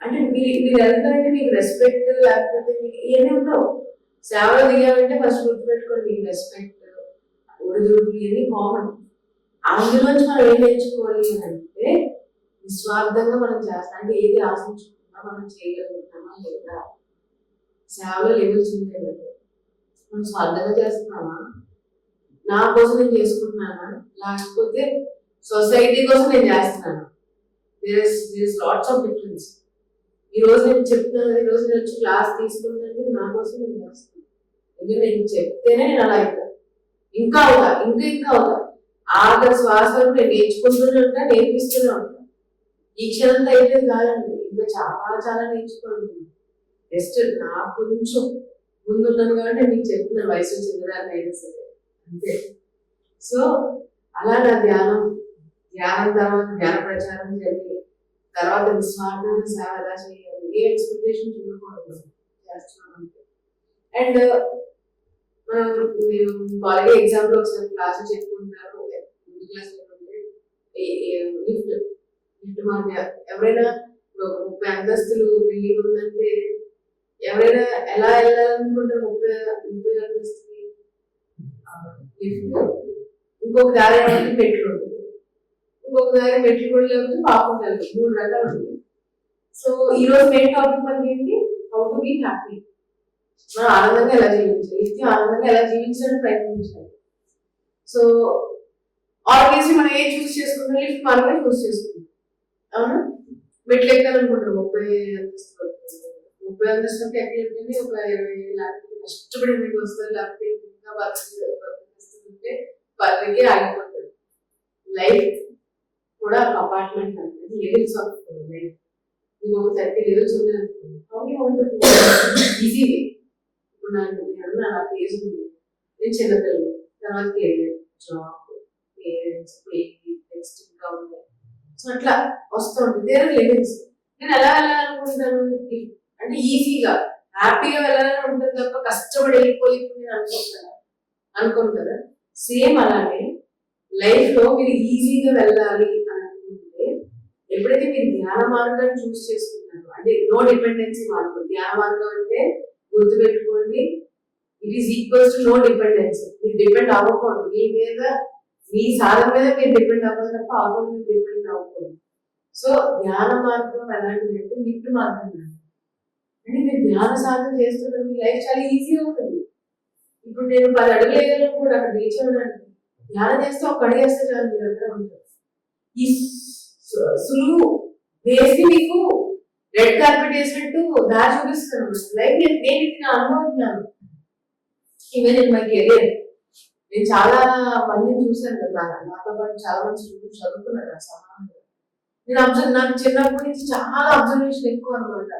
అంటే మీరు వెళ్తారంటే మీకు రెస్పెక్ట్ లేకపోతే మీకు ఏమీ ఉండవు. సేవలు దిగాలంటే ఫస్ట్ గుర్తుపెట్టుకోండి, మీకు రెస్పెక్ట్ ఒడిదుడుకులు ఇవన్నీ కామన్. అందులోంచి మనం ఏం నేర్చుకోవాలి అంటే నిస్వార్థంగా మనం చేస్తాం. అంటే ఏది ఆశించుకుంటా మనం చేయగలుగుతామా లేదా. సేవలో లెవెల్స్ ఉంటాయి కదా, మనం స్వార్థంగా చేస్తున్నామా, నా కోసం నేను చేసుకుంటున్నానా, లేకపోతే సొసైటీ కోసం నేను చేస్తున్నాను. There is lots of difference. ఈ రోజు నేను చెప్తున్నాను, ఈ రోజు నేను వచ్చి క్లాస్ తీసుకుంటాను, నా కోసం నేను చేస్తాను. ఎందుకంటే నేను చెప్తేనే నేను అలా అవుతాను, ఇంకా అవుతా, ఇంకా అవుతా. ఆఖరి శ్వాస నేను నేర్చుకుంటూనే ఉంటా, నేర్పిస్తూనే ఉంటాను. ఈ క్షణంతో అయిపోయింది కాదండి, ఇంకా చాలా చాలా నేర్చుకోవాలి. జస్ట్ నా కొంచెం ముందున్నాను కాబట్టి మీకు చెప్తున్నాను, వయసు చిన్నదాన్ని అయినా సరే అంతే. సో అలా నా ధ్యానం తర్వాత జ్ఞాన ప్రచారం జరిగి తర్వాత నిస్వార్థమైన సేవ ఎలా చేయాలి, ఏ ఎక్స్పెక్టేషన్ చూడకూడదు, చేస్తున్నాను అంతే. అండ్ మనం నేను కాలేజ్ ఎగ్జామ్ లో ఒకసారి క్లాస్ చెప్పుకుంటాను, ముందు క్లాస్ లిఫ్ట్ మన ఎవరైనా ఇప్పుడు ఒక 30 అంతస్తులు బిల్డింగ్ ఉందంటే ఎవరైనా ఎలా వెళ్ళాలనుకుంటారు? 30 అంతస్తుకి లిఫ్ట్, ఇంకొక దారి ఏమైనా మెట్లు ఉంటుంది, ఇంకొక దారి మెట్లు కూడా లేకపోతే పాపం వెళ్ళదు, 3 రకాలు ఉంటుంది. సో ఈ రోజు మెయిన్ టాపిక్ మనకి ఏంటి? How to be happy. మనం ఆనందంగా ఎలా జీవించాలి, నిత్యం ఆనందంగా ఎలా జీవించడానికి ప్రయత్నించాలి. సో ఆబ్వియస్లీ మనం ఏం చూస్ చేసుకుంటాం? లిఫ్ట్ మనమే చూస్ చేసుకుంటాం, అవునా? మెట్లు ఎక్కాలనుకుంటారు 30 అంతస్తులు, 30 అంతస్తులకి ఎక్కలేకపోతే ఒక 20 లేకపోతే కష్టపడి మీకు వస్తుంది, లేకపోతే ఇంకా 10 అంతస్తులుంటే 10కే ఆగిపోతుంది. లైఫ్ కూడా ఒక అపార్ట్మెంట్ అంటే లెవెల్స్ ఆఫ్ లైఫ్. మీకు ఒక 30 లెవెల్స్ ఉన్నాయనుకోండి, how you want to easy way. ఇప్పుడు నా ఫేజ్ ఉంది, నేను చిన్నపిల్లలు, తర్వాత career, job, parents, baby, next ఇంకా ఉంది. సో అట్లా వస్తూ ఉంటుంది, దేర్ ఆర్ లెవెల్స్. నేను ఎలా వెళ్ళాలనుకుంటాను అంటే ఈజీగా హ్యాపీగా వెళ్ళాలని ఉంటుంది తప్ప కష్టపడి వెళ్ళిపోలేదు నేను అనుకోను కదా. సేమ్ అలానే లైఫ్ లో మీరు ఈజీగా వెళ్ళాలి అని అనుకుంటే, ఎప్పుడైతే మీరు ధ్యాన మార్గాన్ని చూస్ చేసుకుంటారో, అంటే నో డిపెండెన్సీ మార్గం. ధ్యాన మార్గం అంటే గుర్తుపెట్టుకోండి, it is equals to know dependency. మీరు డిపెండ్ అవ్వకూడదు, మీ మీద మీ సాధన మీద మీరు డిపెండ్ అవ్వాలి తప్ప అవతల మీద డిపెండ్ అవ్వకూడదు. సో ధ్యాన మార్గం ఎలాంటిది అంటే లిఫ్ట్ మార్గం అంటే మీరు ధ్యాన సాధన చేస్తున్న మీ లైఫ్ చాలా ఈజీ అవుతుంది. ఇప్పుడు నేను 10 అడుగులు వేయాలని కూడా అక్కడ రీచ్ అవ్వడానికి ధ్యానం చేస్తే ఒక అడుగు వేస్తే చాలు, మీరు అక్కడ ఉంటారు. ఈ సులువు వేసి మీకు రెడ్ కార్పెట్ వేసినట్టు దారి చూపిస్తున్నాను లైఫ్. నేను ఇది నా అనుభవం, ఈవెన్ ఇన్ మై కెరియర్. నేను చాలా మందిని చూశాను కదా, నాతో పాటు చాలా మంది స్టూడెంట్స్ చదువుకున్నారు ఆ సమానంగా. నాకు చిన్నప్పటి నుంచి చాలా అబ్జర్వేషన్ ఎక్కువ అనమాట.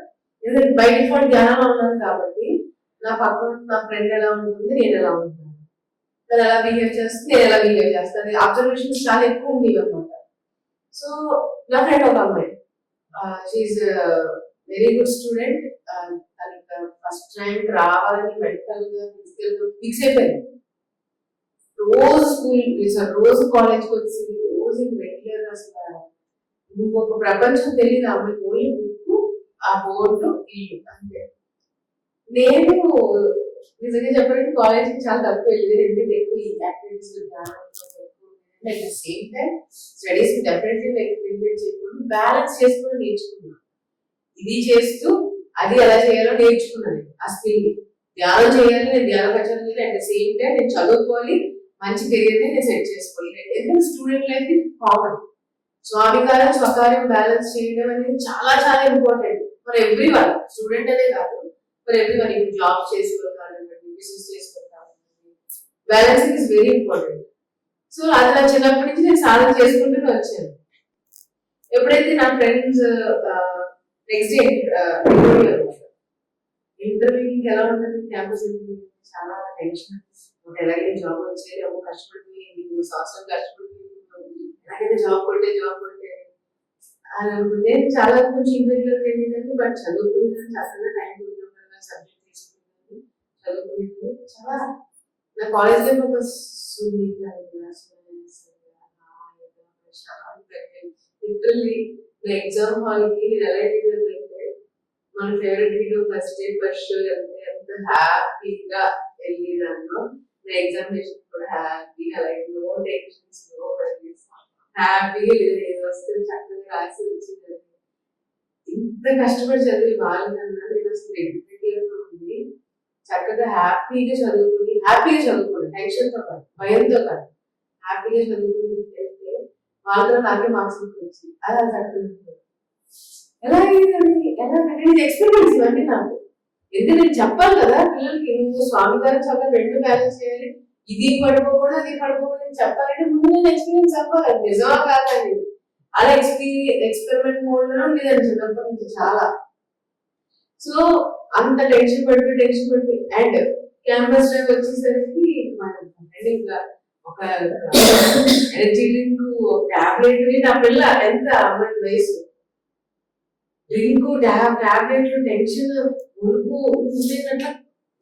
ఎందుకంటే బై డిఫాల్ట్ ధ్యానంలో ఉన్నాను కాబట్టి నా పక్కన నా ఫ్రెండ్ ఎలా ఉంటుంది, నేను ఎలా ఉంటున్నాను, తను ఎలా బిహేవ్ చేస్తుంది, నేను ఎలా బిహేవ్ చేస్తాను, అబ్జర్వేషన్స్ చాలా ఎక్కువ ఉండేవి అనమాట. సో నా ఫ్రెండ్ ఒక అమ్మాయి, షీఈ్ వెరీ గుడ్ స్టూడెంట్. తనకి ఫస్ట్ ర్యాంక్ రావాలని మెడికల్ గా ఫిజికల్ గా ఫిక్స్ అయిపోయింది. రోజు స్కూల్, రోజు కాలేజ్కి వచ్చింది, రోజు రెగ్యులర్ గా అసలు ఇంకొక ప్రపంచం తెలియదు అమ్మాయి. ఓన్లీ బుక్, ఆ బోర్డు, ఇల్లు అంతే. నేను నిజంగా చెప్పాలంటే కాలేజ్కి చాలా తక్కువ వెళ్ళేది, ఎందుకంటే ఎక్కువ ఈ activities at the same time studies definitely neglect చేయకుండా బ్యాలెన్స్ చేసుకుని నేర్చుకున్నాను. ఇది చేస్తూ అది ఎలా చేయాలో నేర్చుకున్నాను. ఆ స్కిల్ ధ్యానం చేయాలి, నేను ధ్యాన ప్రచారం చేయాలి, అట్ ద సేమ్ టైం నేను చదువుకోవాలి, మంచి కెరీర్ నేను సెట్ చేసుకోవాలి. ఎందుకంటే స్టూడెంట్ లైఫ్ కామన్. స్వామికారం స్వకార్యం బ్యాలెన్స్ చేయడం అనేది చాలా చాలా important for every one. Student అనే కాదు, ఫర్ ఎవ్రీ వన్. ఇప్పుడు జాబ్ చేసుకోవాలి కానివ్వండి, బిజినెస్ చేసుకోవాలి కానివ్వండి, balancing is very important. So అది నా చిన్నప్పటి నుంచి నేను సాధన చేసుకుంటూనే వచ్చాను. ఎప్పుడైతే నా ఫ్రెండ్స్ నెక్స్ట్ డే ఇంటర్వ్యూకి ఎలా ఉంటుంది, క్యాంపస్ ఇంటర్వ్యూ చాలా టెన్షన్. ఎలాగైతే జాబ్ వచ్చేది, అమ్మో కష్టపడిపోయి 3 సంవత్సరాలు కష్టపడిపోయి ఎలాగైతే జాబ్ కొట్టే అని అనుకుంటే చాలా కొంచెం ఇంటర్వ్యూకి వెళ్ళిందండి. బట్ చదువుకునేదాన్ని చక్కగా టైం కుదిరినప్పుడు సబ్జెక్ట్ తీసుకునేదాన్ని, చదువుకునేది చాలా. నా కాలేజ్ లైఫ్ ఒక లిటరల్లీ నా ఎగ్జామ్ హాల్కి నేను ఎలా వెళ్ళిందంటే, మన favourite hero first day first show వెళ్తే ఎంత హ్యాపీగా వెళ్ళేదాన్నో, నా ఎగ్జామినేషన్ కూడా హ్యాపీగా, like no tensions, no worries, హ్యాపీగా వస్తే చక్కగా రాసి వచ్చింది. ఇంత కష్టపడి చదివి వాళ్ళకన్నా నేను అసలు ఎడ్యుకేటెడ్ ఉంది, చక్కగా హ్యాపీగా చదువుకోండి, టెన్షన్తో కాదు, భయంతో కాదు, హ్యాపీగా చదువుకుని వెళ్తే వాళ్ళలో నాకే మార్క్స్ వచ్చింది. అలా చక్కగా ఎలా అయిందండి, ఎక్స్పీరియన్స్ ఇవన్నీ నాకు. ఎందుకంటే నేను చెప్పాలి కదా పిల్లలకి, నువ్వు స్వామి గారు చక్కగా 2 బ్యాలెన్స్ చేయాలి, ఇది పడిపోకూడదు అది పడిపోకూడదు అని చెప్పాలంటే ముందు నేను ఎక్స్పీరియన్స్ చెప్పాలి, అది నిజమా కాదని. అలా ఎక్స్పెరిమెంట్ మోడ్ లో ఉండేదాన్ని చిన్నప్పటి నుంచి చాలా. సో అంత టెన్షన్ పడిపోయి అండ్ క్యాంపస్ డ్రైవ్ వచ్చేసరికి ఇంకా ఒక ఎనర్జీ డ్రింక్ టాబ్లెట్, నా పిల్ల ఎంత అమ్మాయి వయసు, డ్రింక్ టాబ్లెట్లు టెన్షన్ ఉడుకు ఉండేటట్లా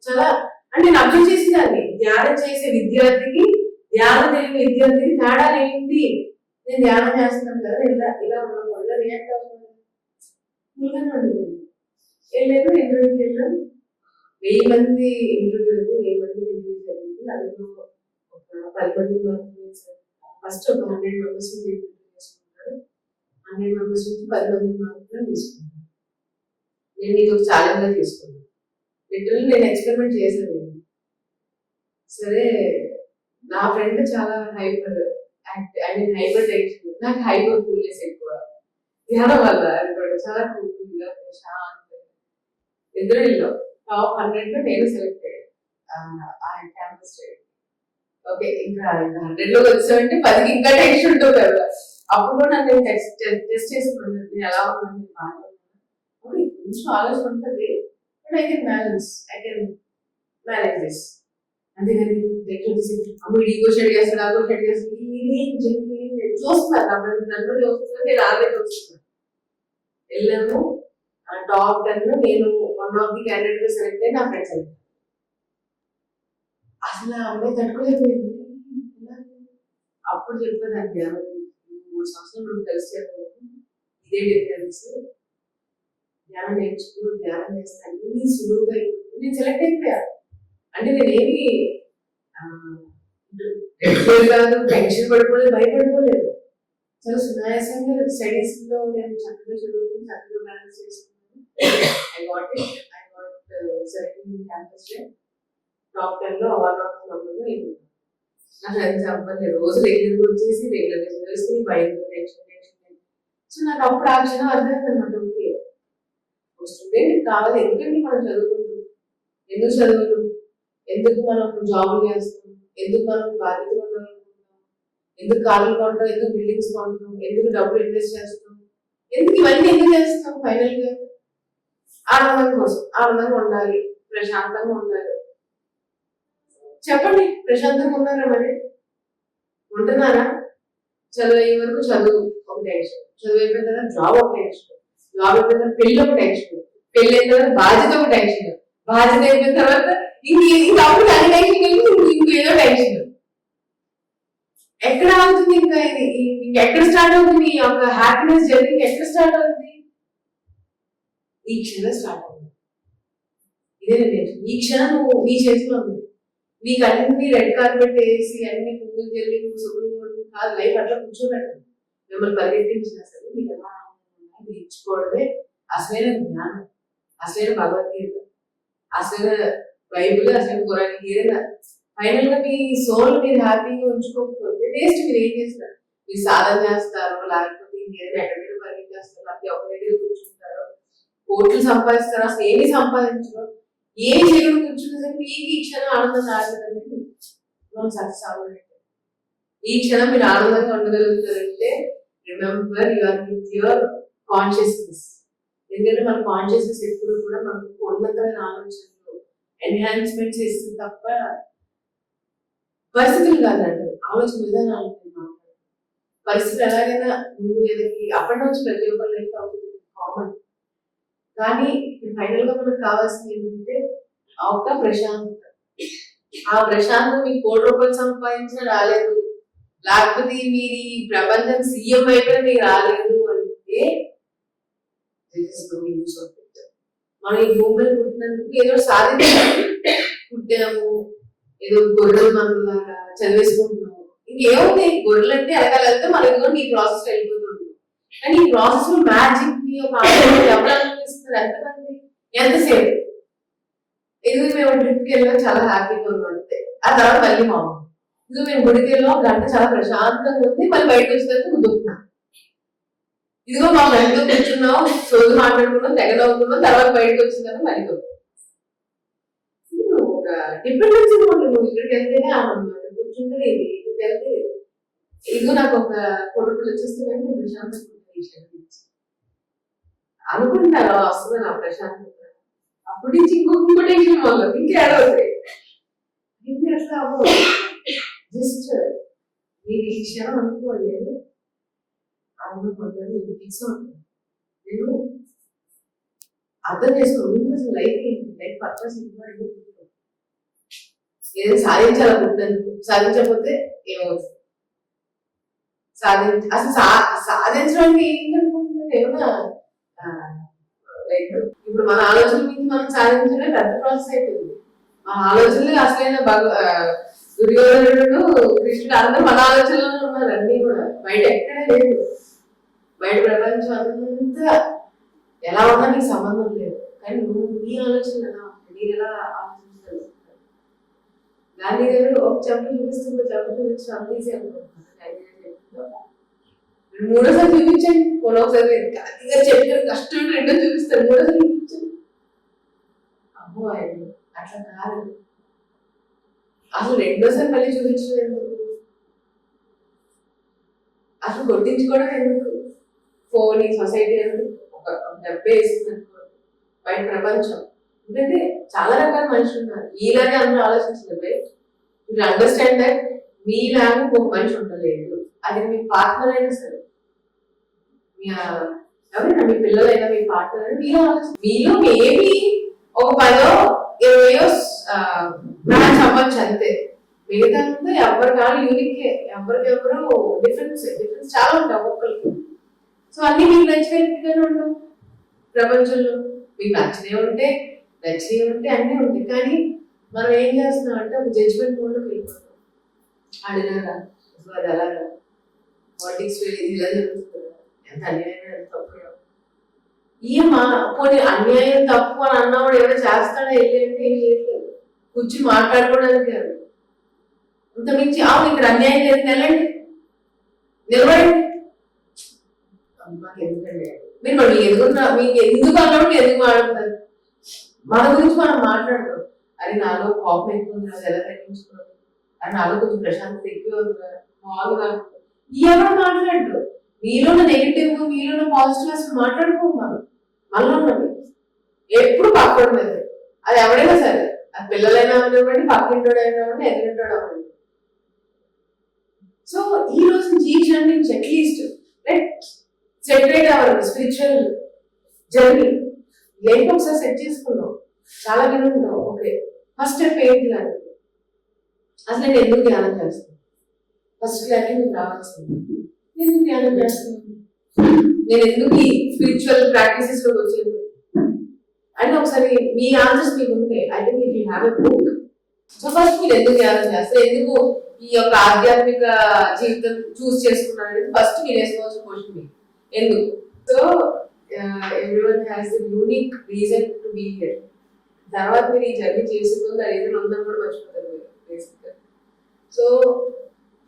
చాలా. అంటే నేను అబ్జర్వ్ చేసేదాన్ని, ధ్యానం చేసే విద్యార్థికి ధ్యానం తెలియని విద్యార్థికి తేడా ఏంటి. నేను ధ్యానం చేస్తున్నాను కదా, ఇలా ఉండడం వల్ల రియాక్ట్ అవుతున్నాను. వెళ్ళాను, ఇంటర్వ్యూకి వెళ్ళాను. 1000 మంది ఇంటర్వ్యూ ఉంది, 1000 మంది ఇంటర్వ్యూ జరిగింది. అందులో ఒక 10 మంది మాత్రమే ఫస్ట్ ఒక 100 మెంబర్స్ ఇంటర్వ్యూ చేసుకుంటారు. 100 మెంబర్స్ నుంచి 10 మంది మాత్రమే తీసుకుంటాను. నేను ఇది ఒక ఛాలెంజ్ గా తీసుకున్నాను. లిటరల్లీ నేను ఎక్స్పెరిమెంట్ చేశాను. సరే, నా ఫ్రెండ్ చాలా హైపర్ టెన్షన్, నాకు హైపర్ కూల్నెస్ ఎక్కువ. ధ్యానం వల్ల అది కూడా చాలా కూల్గా ప్రశాంతంగా. ఇద్దరు టాప్ 100 లో నేను సెలెక్ట్ అయ్యాను క్యాంపస్ డ్రైవ్. ఓకే, ఇంకా 100 లోకి వచ్చామంటే 10కి ఇంకా టెన్షన్ ఉంటుంది కదా. అప్పుడు కూడా నన్ను టెస్ట్ చేసుకున్నాను, నేను ఎలా ఉన్నాను, నేను బాగా ఉన్నాను. కొంచెం ఆలోచన ఉంటుంది, but I can manage this. అంతేగాని అమ్మ ఈగో షెడ్ చేస్తాడు, ఆగో షెడ్ చేస్తాడు, చూస్తున్నారు నన్ను చూస్తున్నారు, నేను ఆగే చూస్తున్నాను. వెళ్ళాము టాప్ 10 నేను వన్ ఆఫ్ ది క్యాండిడేట్ గా సెలెక్ట్ అయ్యి నా ఫ్రెండ్ సెలెక్ట్. అసలు ఆ అమ్మాయి తట్టుకోలేకపోయింది. అప్పుడు చెప్పేదాన్ని 3 సంవత్సరాలు నువ్వు కలిసి ఇదే డిఫరెన్స్, ధ్యానం నేర్చుకుని ధ్యానం చేస్తాను, నీ సులువుగా అయిపోతుంది. నేను సెలెక్ట్ అయిపోయా. అంటే నేనేమి కాదు, టెన్షన్ పడిపోలేదు, భయపడిపోలేదు. చాలా సునాయాసంగా స్టడీస్ లో నేను చక్కగా చదువుకుని చక్కగా బ్యాలెన్స్ చేసుకున్నాను. I got selected in campus top 10 లో వన్ ఆఫ్ నంబర్ లో అయిపోయింది. నా ఫ్రెండ్స్ అవ్వలేదు, రోజు రెగ్యులర్గా వచ్చేసి రెగ్యులర్గా చదివేసుకుని భయం టెన్షన్. సో నాకు అప్పుడు ఆ క్షణం అర్థమైంది అనమాట. ఓకే, స్టూడెంట్ కావాలి, ఎందుకంటే మనం చదువుకుంటాం, ఎందుకు చదువుతాం, ఎందుకు మనం జాబులు చేస్తాం, ఎందుకు మనం బాధ్యత ఉండాలనుకుంటాం, ఎందుకు కాళ్ళు కొంటాం, ఎందుకు బిల్డింగ్స్ కొంటాం, ఎందుకు డబ్బులు ఇన్వెస్ట్ చేస్తాం, ఎందుకు ఇవన్నీ ఎందుకు చేస్తాం? ఫైనల్ గా ఆనందం కోసం. ఆనందంగా ఉండాలి, ప్రశాంతంగా ఉండాలి. చెప్పండి, ప్రశాంతంగా ఉన్నారా? మరి ఉంటున్నారా? చదువు అయ్యే వరకు చదువు ఒక టెన్షన్, చదువు అయిపోయిన తర్వాత జాబ్ ఒక టెన్షన్, జాబ్ అయిపోయిన తర్వాత పెళ్లి ఒక టెన్షన్, పెళ్లి అయిన తర్వాత బాధ్యత ఒక టెన్షన్, బాధ్యత అయిపోయిన తర్వాత ఇంకప్పుడు అన్ని టెన్షన్ కలిపి ఇంకేదో టెన్షన్. ఎక్కడ అవుతుంది ఇంకా ఇది? ఇంకెక్కడ స్టార్ట్ అవుతుంది ఈ యొక్క హ్యాపీనెస్ జర్నీ? ఎక్కడ స్టార్ట్ అవుతుంది? ఈ క్షణం స్టార్ట్ అవుతుంది. ఇదే టెన్షన్. ఈ క్షణం నువ్వు నీ చేతిలో ఉంది. నీకు అన్ని రెడ్ కార్పెట్ వేసి అన్ని పువ్వులు జల్లి నువ్వు సుఖం కాదు, లైఫ్ అట్లా కూర్చోబెట్టదు. మిమ్మల్ని పరిగెట్టించినా సరే మీకు ఎలా నేర్చుకోవడమే అసలైన జ్ఞానం, అసలైన భగవద్గీత, అసలైన బైబుల్, అసలైన ఖురాన్. ఏదైనా ఫైనల్ గా మీ సోల్ మీరు హ్యాపీగా ఉంచుకోకపోతే వేస్ట్. మీరు ఏం చేస్తారు? మీరు సాధన చేస్తారు, లేకపోతే ఇంకేదైనా ఎక్కడికైనా పరిగెట్టేస్తారు, లేకపోతే ఒక దగ్గర కూర్చుంటారు, కోట్లు సంపాదిస్తారు, అసలు ఏమి సంపాదించరు, ఏమి చేయడం కూర్చున్నా సరే మీకు ఈ క్షణం ఆనందం రాలేదంటే మనం సక్సెస్ అవ్వాలంటే, ఈ క్షణం మీరు ఆనందంగా ఉండగలుగుతారంటే remember you are with your consciousness. ఎందుకంటే మన కాన్షియస్నెస్ ఎప్పుడు కూడా మనకు ఉన్నతమైన ఆలోచనలు ఎన్హాన్స్మెంట్స్ ఇస్తుంది తప్ప పరిస్థితులు కాదండి. ఆలోచన విధానాలు పరిస్థితులు ఎలాగైనా ముందు ఎదకి అప్ అండ్ డౌన్స్ ప్రతి ఒక్కరి లైఫ్ అవుతుంది, కామన్. కానీ ఫైనల్ గా మనకు కావాల్సింది ఏంటంటే ఒక ప్రశాంతత. ఆ ప్రశాంతం మీకు 1 కోటి రూపాయలు సంపాదించిన రాలేదు, లేకపోతే మీరు ఈ ప్రపంచం సీఎం అయిపోయినా మీకు రాలేదు అంటే మనం ఈ భూమిలో పుట్టినందుకు ఏదో సాధించాము, పుట్టాము, ఏదో గొర్రెలు మనలాగా చదివేసుకుంటున్నాము. ఇంకేముంది? గొర్రెలు అంటే ఎలాగలిగితే మన ఇదిగో ఈ ప్రాసెస్ వెళ్ళిపోతుంది. కానీ ఈ ప్రాసెస్ లో మ్యాజిక్ ని ఒక ఎవరు అనిపిస్తున్నారు? ఎంతమంది? ఎంతసేపు? ఇది మేము ట్రిప్కి వెళ్ళాం, చాలా హ్యాపీగా ఉన్నాం అంతే. ఆ తర్వాత మళ్ళీ మామూలు. ఇది మేము గుడికి వెళ్ళాం, గంట చాలా ప్రశాంతంగా ఉంది, మళ్ళీ బయటకు వచ్చిన తర్వాత కుదురుతున్నాం. ఇదిగో మా ఫ్రెండ్తో కూర్చున్నాం, సోదు మాట్లాడుకున్నాం, తెగ నవ్వుకున్నాం, తర్వాత బయటకు వచ్చిన తర్వాత మళ్ళీ ఒక డిపెండెన్సీ ఉంటుంది. నువ్వు ఇక్కడికి వెళ్తేనే ఆనందం, కూర్చుంటే ఇక్కడికి వెళ్తే ఇదిగో నాకు ఒక కొడుకులు వచ్చేస్తే కానీ నేను ప్రశాంతంగా ఉంటాను ఈ విషయం గురించి. అనుకుంటారు వస్తుంది నా ప్రశాంతత. అప్పటి నుంచి ఇంకో టెన్షన్ వల్ల ఇంకేడ అవుతాయి. ఇది అట్లా అవ్వదు. జస్ట్ మీరు ఈ క్షణం అనుకోలేదు అనుకుంటారు మీకు ఫిక్స్ అవుతుంది. నేను అర్థం చేసుకోండి అసలు లైఫ్ ఏంటి, లైఫ్ పర్పస్ ఏంటి, ఏదో సాధించాలనుకుంటాను. సాధించకపోతే ఏమవుతుంది? అసలు సాధించడానికి ఏంటనుకుంటున్నాను ఏమన్నా లైక్ ఇప్పుడు మన ఆలోచన నుంచి మనం సాధించడం పెద్ద ప్రాసెస్ అయిపోయింది. మన ఆలోచనలు అసలైన దుర్యోధనుడు కృష్ణుడు అందరూ మన ఆలోచనలోనే ఉన్నారు. అన్ని కూడా బయట ఎక్కడే లేదు. బయట ప్రపంచం అంతా ఎలా ఉన్నా నీకు సంబంధం లేదు. కానీ నువ్వు నీ ఆలోచన ఎలా ఉంటుంది, మీరు ఎలా ఆలోచించగలుగుతారు? గాంధీ గారు ఒక చెంప చూపిస్తుంది, చెంప చూపించడం అంత ఈజీ అనుకుంటున్నాను. మూడోసారి చూపించండి. ఒకసారి గట్టిగా చెప్పారు కష్టం రెండో చూపిస్తారు, మూడోసారి చూపించండి. అమ్మో ఆయన అట్లా కాదు. అసలు రెండోసారి మళ్ళీ చూపించడం ఎందుకు? అసలు కొట్టించుకోవడం ఎందుకు? ఫోన్ ఈ సొసైటీ ఎందుకు? ఒక డబ్బే వేస్తుంది అనుకోండి. బయట ప్రపంచం ఎందుకంటే చాలా రకాల మనుషులు ఉన్నారు. ఈలాగే అందరూ ఆలోచించలేదు. రైట్, మీరు అండర్స్టాండ్ దట్ మీలాగా ఒక మనిషి ఉండలేదు. అది మీ పార్ట్నర్ అయినా సరే, ఎవరైనా మీ పిల్లలైనా మీ పార్ట్నర్ అయినా మీలో మీలో మేబీ ఒక 10-20 మ్యాచ్ అవ్వచ్చు అంతే. మిగతా ఎవరు కానీ యూనికే, ఎవరికెవరు డిఫరెన్స్ చాలా ఉంటాయి ఒక్కొక్కరికి. సో అన్ని మీకు నచ్చినట్టుగానే ఉండవు ప్రపంచంలో. మీకు నచ్చినవి ఉంటే అన్నీ ఉంటాయి. కానీ మనం ఏం చేస్తున్నాం అంటే ఒక జడ్జ్మెంట్ మోడ్లోకి వెళ్ళిపోతాం. అడిగారా అది అలాగా పాలిటిక్స్ ఇలా జరుగుతుంది, ఎంత అన్యాయం ఎంత తప్పు. పోనీ అన్యాయం తప్పు అని అన్నవాడు ఏమైనా చేస్తాడా? ఏంటంటే ఏం చేయట్లేదు. కూర్చుని మాట్లాడుకోవడానికి కాదు, అంత మించి ఇక్కడ అన్యాయం లేదు వెళ్ళండి నిలబడండి. మాకు ఎందుకండి మీరు మీకు ఎందుకు అన్నప్పుడు ఎందుకు మాట్లాడుతున్నారు? మన గురించి మనం మాట్లాడతాం. అది నాలో కోపం ఎక్కువ ఉంది, అది ఎలా తగ్గించుకోవాలి, అది నాలో కొంచెం ప్రశాంతత ఎక్కువ ఉంది, బాగుగా ఎవరు మాట్లాడరు. మీలోనే నెగిటివ్, మీలోనే పాజిటివ్ అసలు మాట్లాడుకోము. మనలో ఉన్నది ఎప్పుడు పక్కన మీద. అది ఎవరైనా సరే, అది పిల్లలైనా అవ్వండి, పక్కింటోడైనా అవ్వండి, ఎదురింటోడు అవ్వండి. సో ఈ రోజు నుంచి ఈ క్షణం నుంచి అట్లీస్ట్ సెపరేట్ అవ్వాలి. స్పిరిచువల్ జర్నీ లైఫ్ ఒకసారి సెట్ చేసుకున్నాం. చాలా వినుంటాం. ఓకే, ఫస్ట్ స్టెప్ ఏంటి అని అసలు నేను ఎందుకు ధ్యానం చేస్తాను? ఫస్ట్ క్లారిటీ మీకు రావాల్సింది. ఎందుకు ధ్యానం చేస్తున్నాను, నేను ఎందుకు ఈ స్పిరిచువల్ ప్రాక్టీసెస్ లోకి వచ్చేది అంటే ఒకసారి మీ ఆన్సర్స్ మీకు ఉంటే I think if you have a book. So first మీరు ఎందుకు ధ్యానం చేస్తారు, ఎందుకు ఈ యొక్క ఆధ్యాత్మిక జీవితం చూస్ చేసుకున్నారు అనేది ఫస్ట్ మీరు వేసుకోవాల్సిన క్వశ్చన్ మీకు ఎందుకు. So everyone has the unique reason to be here. తర్వాత మీరు ఈ జర్నీ చేసుకుంది ఆ రీజన్ ఉందని కూడా మర్చిపోతారు మీరు బేసిక్గా. సో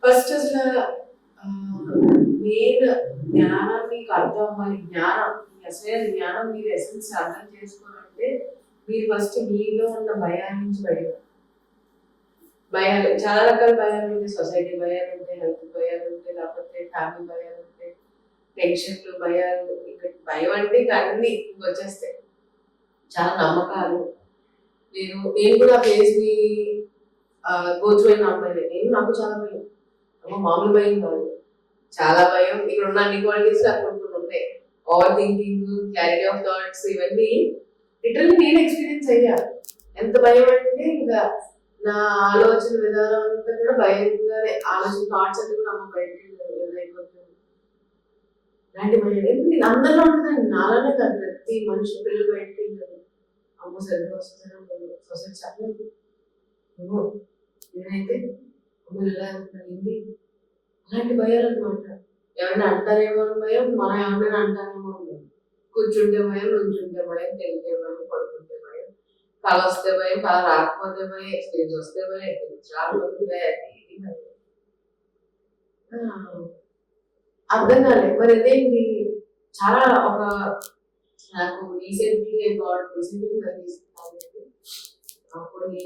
ఫస్ట్ అసలు మెయిన్ జ్ఞానం మీకు అర్థం అవ్వాలి. జ్ఞానం అసలైన జ్ఞానం మీరు ఎసెన్స్ అర్థం చేసుకోవాలంటే మీరు ఫస్ట్ మీలో ఉన్న భయాల నుంచి బయట. భయాలు చాలా రకాల భయాలు ఉంటాయి. సొసైటీ భయాలు ఉంటాయి, హెల్త్ భయాలు ఉంటాయి, లేకపోతే ఫ్యామిలీ భయాలు ఉంటాయి, టెన్షన్లు భయాలు. ఇంకా భయం అంటే ఇంకా అన్ని వచ్చేస్తాయి. చాలా నమ్మకాలు. నేను కూడా ఫేస్ ని గోత్రైన అమ్మాయి. నాకు చాలా భయం, మామూలు భయం కాదు, చాలా భయం. ఇక్కడ ఉన్న అన్ని క్వాలిటీస్ అక్కడ ఉంటాయి. Over thinking, clarity of thoughts, ఇవన్నీ లిటరల్లీ నేను ఎక్స్పీరియన్స్ అయ్యా. ఎంత భయం అంటే ఇంకా నా ఆలోచన విధానం అంతా కూడా భయంగానే, ఆలోచన థాట్స్ అన్ని కూడా అమ్మ బయటకి అయిపోతుంది. ఇలాంటి భయం నేను అందరిలో ఉంటుందండి, నాలోనే కాదు. ప్రతి మనిషి పిల్లలు బయటకి వెళ్ళదు. అమ్మ సరిగ్గా వస్తున్నాను సొసైటీ చెప్పలేదు. నేనైతే అమ్మ ఇలా ఏంటి అలాంటి భయాలు అనమాట. ఎవరైనా అంటారేమో అని భయం, మనం ఎవరైనా అంటారేమో అని భయం. కూర్చుంటే భయం, నుంచుంటే భయం, తెలితే భయం, పడుకుంటే భయం, కళ వస్తే భయం, కళ రాకపోతే భయం, ఎక్స్పీరియన్స్ వస్తే భయం, ఎక్స్పీరియన్స్ రాకపోతే అర్థం కాలేదు. మరి అదేంటి చాలా ఒక నాకు రీసెంట్లీ కొన్ని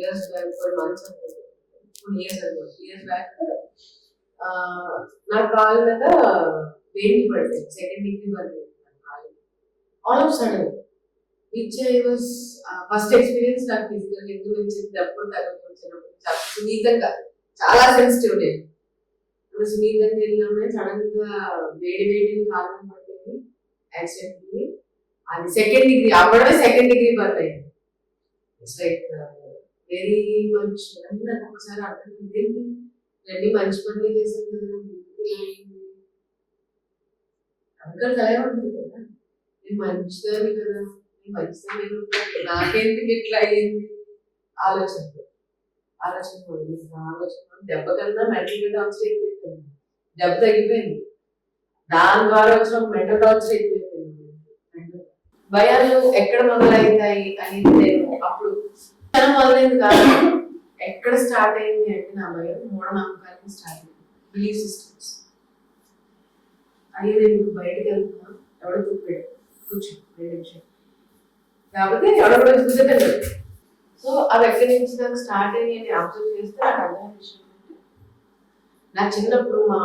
ఇయర్స్ బ్యాక్, 4 months అనుకుంటుంది, 2 years బ్యాక్ నా కాలు మీద వేడి పడింది, సెకండ్ డిగ్రీ పడింది నా కాలు. All of sudden which I was first experience నాకు ఫిజికల్ ఎందుకు వచ్చింది అప్పుడు తగ్గిపోతున్నప్పుడు చాలా సున్నితంగా, చాలా సెన్సిటివ్ నేను సున్నితంగా వెళ్ళినామే. సడన్ గా వేడి వేడిని కారణం పడుతుంది యాక్సిడెంట్. అది సెకండ్ డిగ్రీ అవ్వడమే, సెకండ్ డిగ్రీ పడుతుంది. ఇట్స్ లైక్ వెరీ మచ్ అంటే నాకు ఒకసారి అర్థం ఏంటి రెండు మంచి పనులు చేశాను కదా, అంకల్ తలే ఉంటుంది కదా, నేను మంచిదాన్ని కదా, నేను మంచిదాన్ని నాకెందుకు ఇట్లా అయ్యింది ఆలోచన ఆలోచన దెబ్బ కన్నా మెంటల్ టార్చర్ ఎక్కువైపోయింది. దెబ్బ తగ్గిపోయింది, దాని ద్వారా వచ్చిన మెంటల్ టార్చర్ ఎక్కువైపోయింది. భయాలు ఎక్కడ మొదలవుతాయి అనేది నేను అప్పుడు మొదలైంది కాదు, ఎక్కడ స్టార్ట్ అయింది అంటే నా భయం మూఢనమ్మకాలకి స్టార్ట్ అయింది. Belief systems. అయ్యో నేను బయటకు వెళ్తున్నా, ఎవడో తుప్పాడు, కూర్చో 2 నిమిషాలు కాబట్టి ఎవడో చూసేటండి. సో అవి ఎక్కడి నుంచి నాకు స్టార్ట్ అయ్యి అని అబ్జర్వ్ చేస్తే నాకు అర్థమైన విషయం అంటే, నా చిన్నప్పుడు మా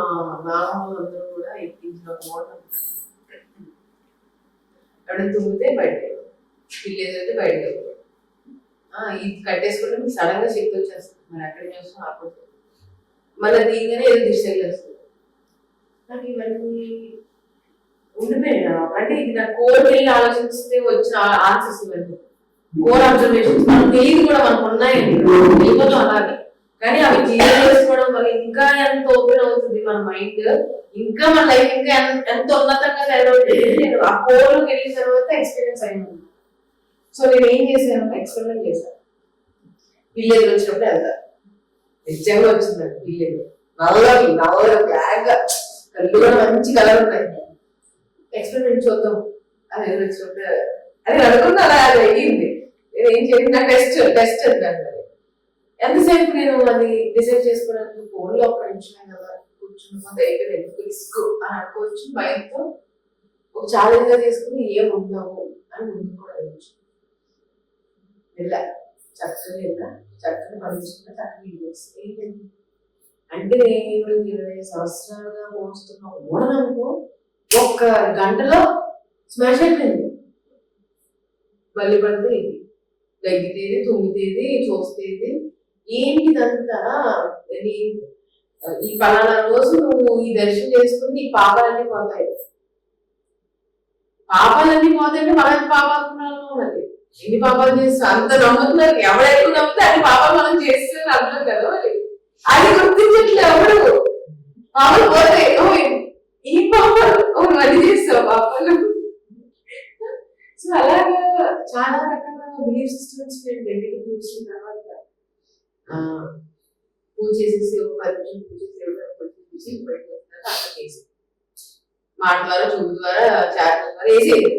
నాన్నమ్మలందరూ కూడా ఎక్కించిన ఒక మూఢనమ్మకం, ఎవడో తుమ్మితే బయటకు పిల్లేదైతే బయటకు ఇది కట్టేసుకుంటే మీకు సడన్ గా శక్తి వచ్చేస్తుంది, మరి అక్కడ చూస్తాం అప్పుడు మళ్ళీ దీనిగానే ఏదో దిశలేస్తుంది. నాకు ఇవన్నీ ఉండిపోయినా అంటే ఇది నా కోర్కి వెళ్ళి ఆలోచిస్తే వచ్చిన ఆన్సర్స్, ఇవన్నీ కోర్ అబ్జర్వేషన్స్. మనం తెలియదు కూడా మనకు ఉన్నాయండి, వెళ్ళిపోతాం అలాగే. కానీ అవి క్లియర్ చేసుకోవడం వల్ల ఇంకా ఎంత ఓపెన్ అవుతుంది మన మైండ్, ఇంకా మన లైఫ్ ఇంకా ఎంత ఉన్నతంగా తయారవుతుంది. నేను ఆ కోర్లోకి వెళ్ళిన తర్వాత ఎక్స్పీరియన్స్ అయినాను. సో నేను ఏం చేశాను, ఎక్స్పెరిమెంట్ చేశాను. పిల్లలు వచ్చినప్పుడు వెళ్తా, నిజంగా వచ్చిందండి పిల్లలు, నల్లగా బ్లాక్ గా, కళ్ళు కూడా మంచి కలర్ ఉన్నాయి. ఎక్స్పెరిమెంట్ చూద్దాం అది వచ్చినప్పుడు అది అనుకున్నా అలా అది అయ్యింది. నేను ఏం చేయండి, నా టెస్ట్ అంటాను. ఎంతసేపు నేను అది డిసైడ్ చేసుకోవడానికి ఫోన్లో ఒక్క నిమిషం కదా కూర్చుని అయిపోయింది రిస్క్ అని అనుకోవచ్చు. భయంతో ఒక ఛాలెంజ్ గా తీసుకుని ఏం ఉంటాము అని ముందు కూడా వెళ్ళచ్చు. వెళ్ళా చక్కగా పనిచేస్తున్నా, చక్కగా ఏంటండి అంటే నేను 20 సంవత్సరాలుగా మోస్తున్న మూఢనమ్మకం ఒక్క గంటలో స్మాష్ అయిపోయింది. బల్లి పడితే దగ్గితేది, తుమ్మితేది, చూస్తేది, ఏంటిదంతా ఈ పలానా రోజు నువ్వు ఈ దర్శనం చేసుకుని నీ పాపాలన్నీ పోతాయి. పాపాలన్నీ పోతాయంటే మనం పాపాలనుకున్నాము. మరి ఎన్ని పాపాలు చేస్తా అంత నమ్ముతున్నారు, ఎవడెక్కువ నమ్మితే అన్ని పాపాలు మనం చేస్తున్నారు అర్థం కదా. మరి అది గుర్తించట్లే ఎవడు, పాపాలు పోతాయి, ఈ పాపాలు మళ్ళీ చేస్తావు పాపాలు. సో అలాగా చాలా రకాల బిలీఫ్ సిస్టమ్స్ నేను గట్టిగా చూసిన తర్వాత పూజ చేసేసి ఒక 10 నిమిషాలు పూజ చేసి బయటకు వస్తున్నారు అట్లా చేసి మాట ద్వారా, చూపు ద్వారా, చాట్ ద్వారా వేసేది.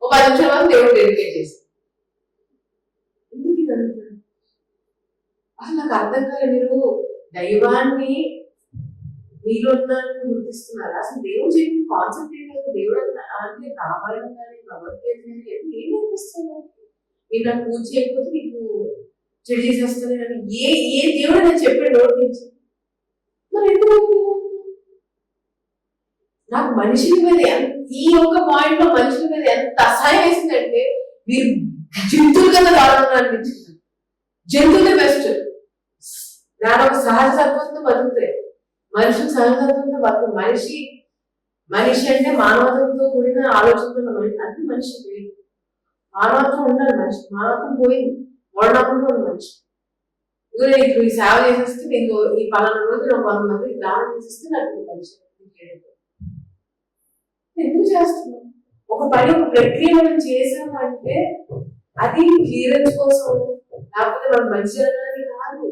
ఒక 10 నిమిషాల వరకు దేవుడు డెడికేట్ చేసి అసలు నాకు అర్థం కాదు. మీరు దైవాన్ని మీలో ఉన్నారని గుర్తిస్తున్నారా? అసలు దేవుడు చెప్పిన కాన్సెప్ట్ ఏంటో, దేవుడు అంటే రామాయణం కానీ భగవద్గీత కానీ ఏం అనిపిస్తుంది? మీరు నాకు పూజ చేయకపోతే మీకు చెడు చేసేస్తుంది అని ఏ దేవుడు నేను చెప్పాడు నోటి నుంచి. మరి ఎందుకు నాకు మనుషుల మీద ఈ ఒక్క పాయింట్ లో మనుషుల మీద ఎంత అసహాయం వేసిందంటే, మీరు జంతువుల కదా దారుణంగా అనిపించింది. జంతువులే బెస్ట్, దాని ఒక సహజ సత్వంతో బతుకుతాయి. మనిషికి సహజత్వంతో బతుకు, మనిషి అంటే మానవత్వంతో కూడిన ఆలోచనతో మనిషి, అది మనిషి లేదు. మానవత్వం ఉండాలి మనిషి, మానవత్వం పోయింది, మూఢనమ్మకంతో ఉంది మనిషి. ఇదిగో నేను ఇప్పుడు ఈ సేవ చేసేస్తే నీకు ఈ పలానా రోజు నాకు 100 మంది దానం చేసేస్తే నాకు మనిషి ఎందుకు చేస్తున్నాం? ఒక పని, ఒక ప్రక్రియ మనం చేసాము అంటే అది క్లియరెన్స్ కోసం, లేకపోతే మనం మంచి జరగాలని కాదు.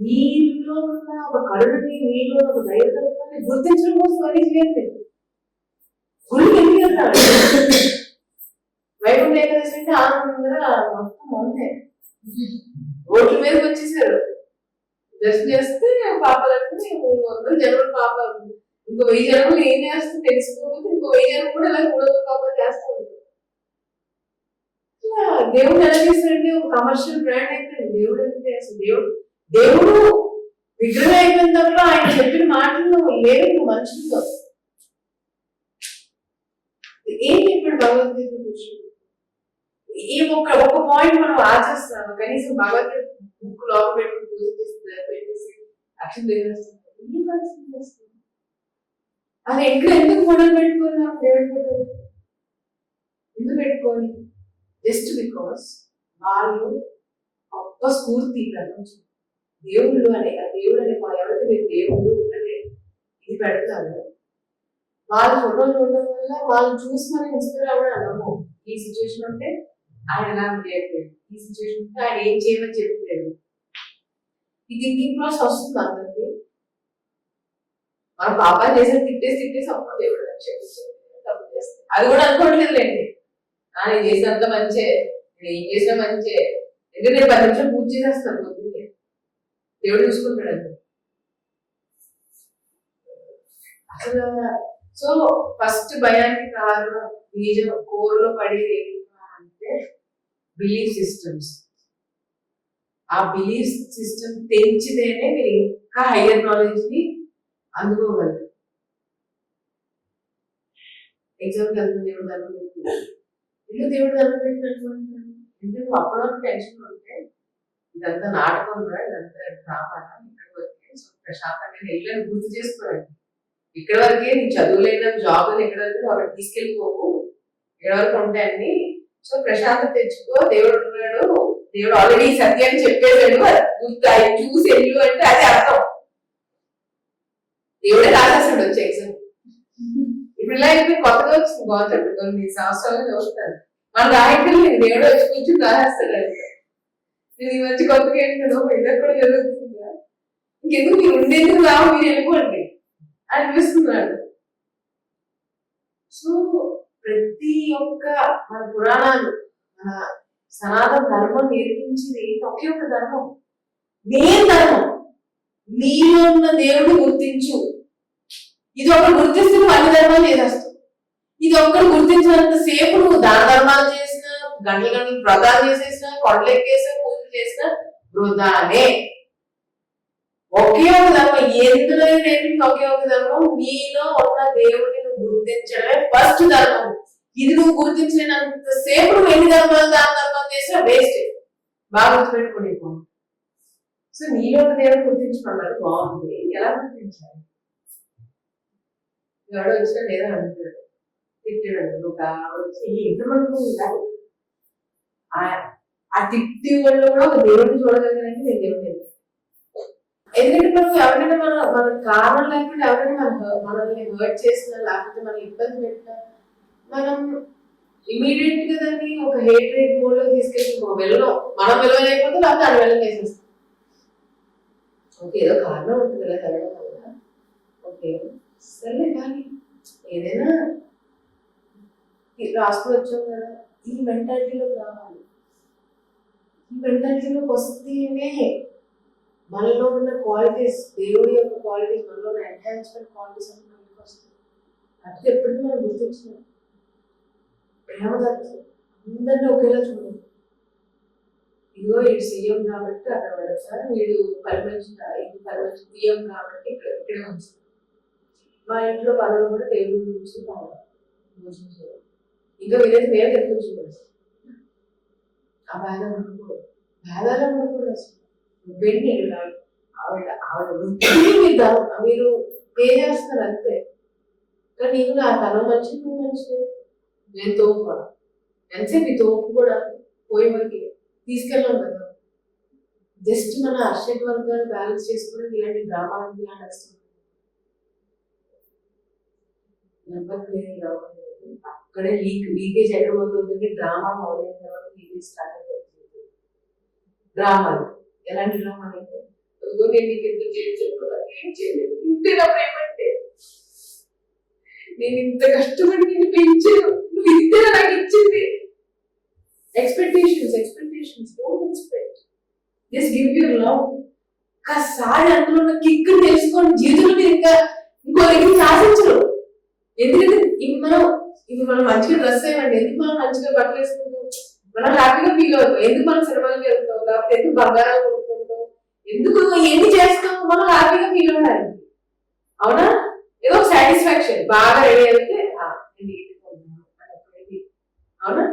మీలో ఉన్న ఒక కరుణని, మీలో ఉన్న ఒక దైవతత్వాన్ని గుర్తించడం కోసం అది చేయండి. గురికి ఎందుకు వెళ్తాడు? వైకుంఠ ఏకాదశి అంటే ఆనందంగా మొత్తం అంతే రోడ్ల మీదకి వచ్చేసారు. దర్శనం చేస్తే పాపాలంటే 300 జన్మల పాపాలు, ఇంకో 1000 జన్మలు ఏం చేస్తుంది తెలుసుకోకపోతే ఇంకో 1000 జన్మలు కూడా ఇలా 300 పాపాలు చేస్తూ ఉంటారు. దేవుడు ఎలా చేస్తాడంటే ఒక కమర్షియల్ బ్రాండ్ అయిపోయింది దేవుడు అంటే. అసలు దేవుడు విగ్రహం అయిపోయిన తర్వాత ఆయన చెప్పిన మాటలు లేవు మనుషులతో. ఏం చెప్పాడు భగవద్గీత గురించి? ఈ ఒక పాయింట్ మనం ఆచరిస్తున్నాము, కనీసం భగవద్గీత బుక్ లోపల పెట్టుకుని పూజ పెట్టేసి అక్షం చేసేస్తాం. ఏం పరిస్థితి చేస్తాం? అది ఎందుకు ఫోటోలు పెట్టుకున్నాం? దేవుడి ఫోటోలు ఎందుకు పెట్టుకోవాలి? జస్ట్ బికాస్ వాళ్ళు గొప్ప స్ఫూర్తి ప్రపంచం. దేవుళ్ళు అనే దేవుడు అనే ఎవరైతే మీరు దేవుడు అనే ఇది పెడతారు, వాళ్ళ ఫోటోలు చూడడం వల్ల వాళ్ళు చూసి మనం ఇన్స్పైర్ అవ్వడం అనము. ఈ సిచ్యువేషన్ ఉంటే ఆయన ఎలా చేయట్లేదు, ఈ సిచ్యువేషన్ ఉంటే ఆయన ఏం చేయమని చెప్పలేదు. ఈ థింకింగ్ ప్రాసెస్ వస్తుంది అందరికి. మన పాపాలు చేసేది తిట్టేసి అమ్మ దేవుడు తప్పు చేస్తే అది కూడా అనుకోవట్లేదులేండి. నేను చేసినంత మంచే, నేను ఏం చేసినా మంచే, ఎందుకంటే నేను 10 నిమిషాలు పూజ చేసేస్తాను పొద్దున్నే, దేవుడు చూసుకుంటాడు అంతే. అసలు సో ఫస్ట్ భయానికి కారణం బీజం కోర్లో పడేది ఏంటి అంటే బిలీఫ్ సిస్టమ్స్. ఆ బిలీఫ్ సిస్టమ్ తెంచితేనే మీరు ఇంకా హయ్యర్ నాలెడ్జ్ ని అందుకోగలరు. ఎగ్జాంపుల్ ఎంత దేవుడు దండం పెట్టుకున్నాను, ఎందుకు దేవుడు దండం పెట్టిన అనుకుంటున్నాను అంటే నువ్వు అప్పటివరకు టెన్షన్ ఉంటే ఇదంతా నాటకం రా, ఇదంతా డ్రామా, ఇక్కడ వరకే ప్రశాంతంగా వెళ్ళని గుర్తు చేసుకోవడానికి. ఇక్కడ వరకే నీ చదువులైన జాబులు ఇక్కడ వరకు అక్కడ తీసుకెళ్ళిపోవు, ఇక్కడ వరకు ఉంటాయని. సో ప్రశాంతత తెచ్చుకో, దేవుడు ఉన్నాడు, దేవుడు ఆల్రెడీ సత్యాన్ని చెప్పేసాడు, గుర్తు ఆయన చూసి వెళ్ళు అంటే అది అర్థం. దేవుడే రాసేసాడు వచ్చి ఎగ్జామ్. ఇప్పుడు ఇలా అయిపోయి కొత్తగా వచ్చింది కాన్సెప్ట్, కొన్ని సంవత్సరాలు చూస్తారు మనం రాయటం లేదు, దేవుడు వచ్చి కూర్చుని రాసేస్తాడు. నేను ఈ మధ్య కొత్తగా ఏంటో ఇద్దరు కూడా జరుగుతుందా, ఇంకెందుకు మీరు ఉండేందుకు రావు, మీరు వెళ్ళిపోండి అనిపిస్తున్నాడు. సో ప్రతి ఒక్క మన పురాణాలు, మన సనాతన ధర్మం నేర్పించింది ఒకే ఒక ధర్మం, మెయిన్ ధర్మం, నీలో ఉన్న దేవుడు గుర్తించు. ఇది ఒకరు గుర్తిస్తే నువ్వు అన్ని ధర్మాలు చేసేస్తావు. ఇది ఒక్కరు గుర్తించినంత సేపు నువ్వు దాన ధర్మాలు చేసినా, గంటల గంటలు వ్రతాలు చేసేసినా, కొండలు ఎక్కేసినా, పూజలు చేసినా వృధానే. ఒకే ఒక ధర్మం, ఎందులో నేర్పింది ఒకే ఒక ధర్మం, నీలో ఉన్న దేవుడిని నువ్వు గుర్తించడమే ఫస్ట్ ధర్మం. ఇది నువ్వు గుర్తించినంత సేపు నువ్వు ఎన్ని ధర్మాలు దాన ధర్మాలు చేసినా వేస్ట్. బాగా గుర్తుపెట్టుకుని. సో నీలో ఉన్న దేవుడు గుర్తించుకున్నారు, బాగుంది. ఎలా గుర్తించాలి? ఎవడో వచ్చినా లేదా అంటాడు, తిట్టాడు, ఒక వచ్చి ఎంతమంది ఆ తిట్టి వాళ్ళు కూడా ఒక దేవుడిని చూడగలిగానంటే నేను దేవుడిని. ఎందుకంటే మనం ఎవరైనా మన కారణం లేకుండా ఎవరైనా మనల్ని హర్ట్ చేసినా, లేకపోతే మనం ఇబ్బంది పెట్టినా, మనం ఇమీడియట్ గా దాన్ని ఒక హేట్రేట్ మోడ్ లో తీసుకెళ్ళి వెళ్ళడం, మనం వెళ్ళలేకపోతే లేకపోతే అది వెళ్ళలేసేస్తాం. ఓకే ఏదో కారణం ఉంటుంది కదా వెళ్ళడం వల్ల, ఓకే సరే. కానీ ఏదైనా రాసుకుని వచ్చాం కదా, ఈ మెంటాలిటీలోకి రావాలి. ఈ మెంటాలిటీలోకి వస్తేనే మనలో ఉన్న క్వాలిటీస్, దేవుడి యొక్క క్వాలిటీస్, మనలో ఉన్న ఎన్హాన్స్మెంట్ క్వాలిటీస్ అని మనకి వస్తాయి. అది ఎప్పటికీ మనం గుర్తించినాం. ప్రేమదత్వం అందరినీ ఒకేలా చూడండి. ఇదిగో వీడు సీఎం కాబట్టి అక్కడ పెడతారు, వీడు ఇది పరిమంచి పిఎం కాబట్టి ఇక్కడే ఉంచుతారు. మా ఇంట్లో పనులు కూడా టేబుల్ నుంచి భోజనం, ఇంకా వీలైతే మేము తెచ్చుకుంటాం. ఆ భేదం ఉండకూడదు, భేదాలు ఉండకూడదు. అసలు నువ్వేంటి ఆవిడ మీరు పే చేస్తున్నారు అంతే. కానీ నీకు నా తన మంచి, నువ్వు మంచిది, నేను తోపు కూడా ఎంతసేపు ఈ తోపు కూడా పోయే వరకు తీసుకెళ్ళాం కదా. జస్ట్ మన అర్షట్ వర్గాలు బ్యాలెన్స్ చేసుకోవడానికి ఇలాంటి డ్రామాలు నడుస్తుంది. అక్కడే లీకేజ్ ఎక్కడ మొదలవుతుంది, డ్రామా మొదలైన తర్వాత లీకేజ్ స్టార్ట్ అయిపోతుంది. డ్రామాలు ఎలాంటి డ్రామాలు అంటే నేను నీకు ఎందుకు ఏం చేయలేదు, ఇంతేనా ప్రేమ అంటే, నేను ఇంత కష్టపడి నేను పెంచాను, నువ్వు ఇంతేనా నాకు ఇచ్చింది. Expectations don't expect, just give your love. ఒక్కసారి అందులో ఉన్న కిక్ తెలుసుకొని జీవితంలో మీరు ఇంకా ఇంకో దగ్గర సాధించరు. ఎందుకంటే ఇప్పుడు మనం మంచిగా డ్రెస్ అయ్యండి, ఎందుకు మనం మంచిగా బట్టలు వేసుకుంటాం, మనం హ్యాపీగా ఫీల్ అవుతాం. ఎందుకు మనం సినిమాలకి వెళ్తాం, లేకపోతే ఎందుకు బంగారం కొనుక్కుంటాం, ఎందుకు ఎన్ని చేస్తాం మనం హ్యాపీగా ఫీల్ అవ్వడానికి, అవునా? ఏదో సాటిస్ఫాక్షన్, బాగా రెడీ అయితే అవునా?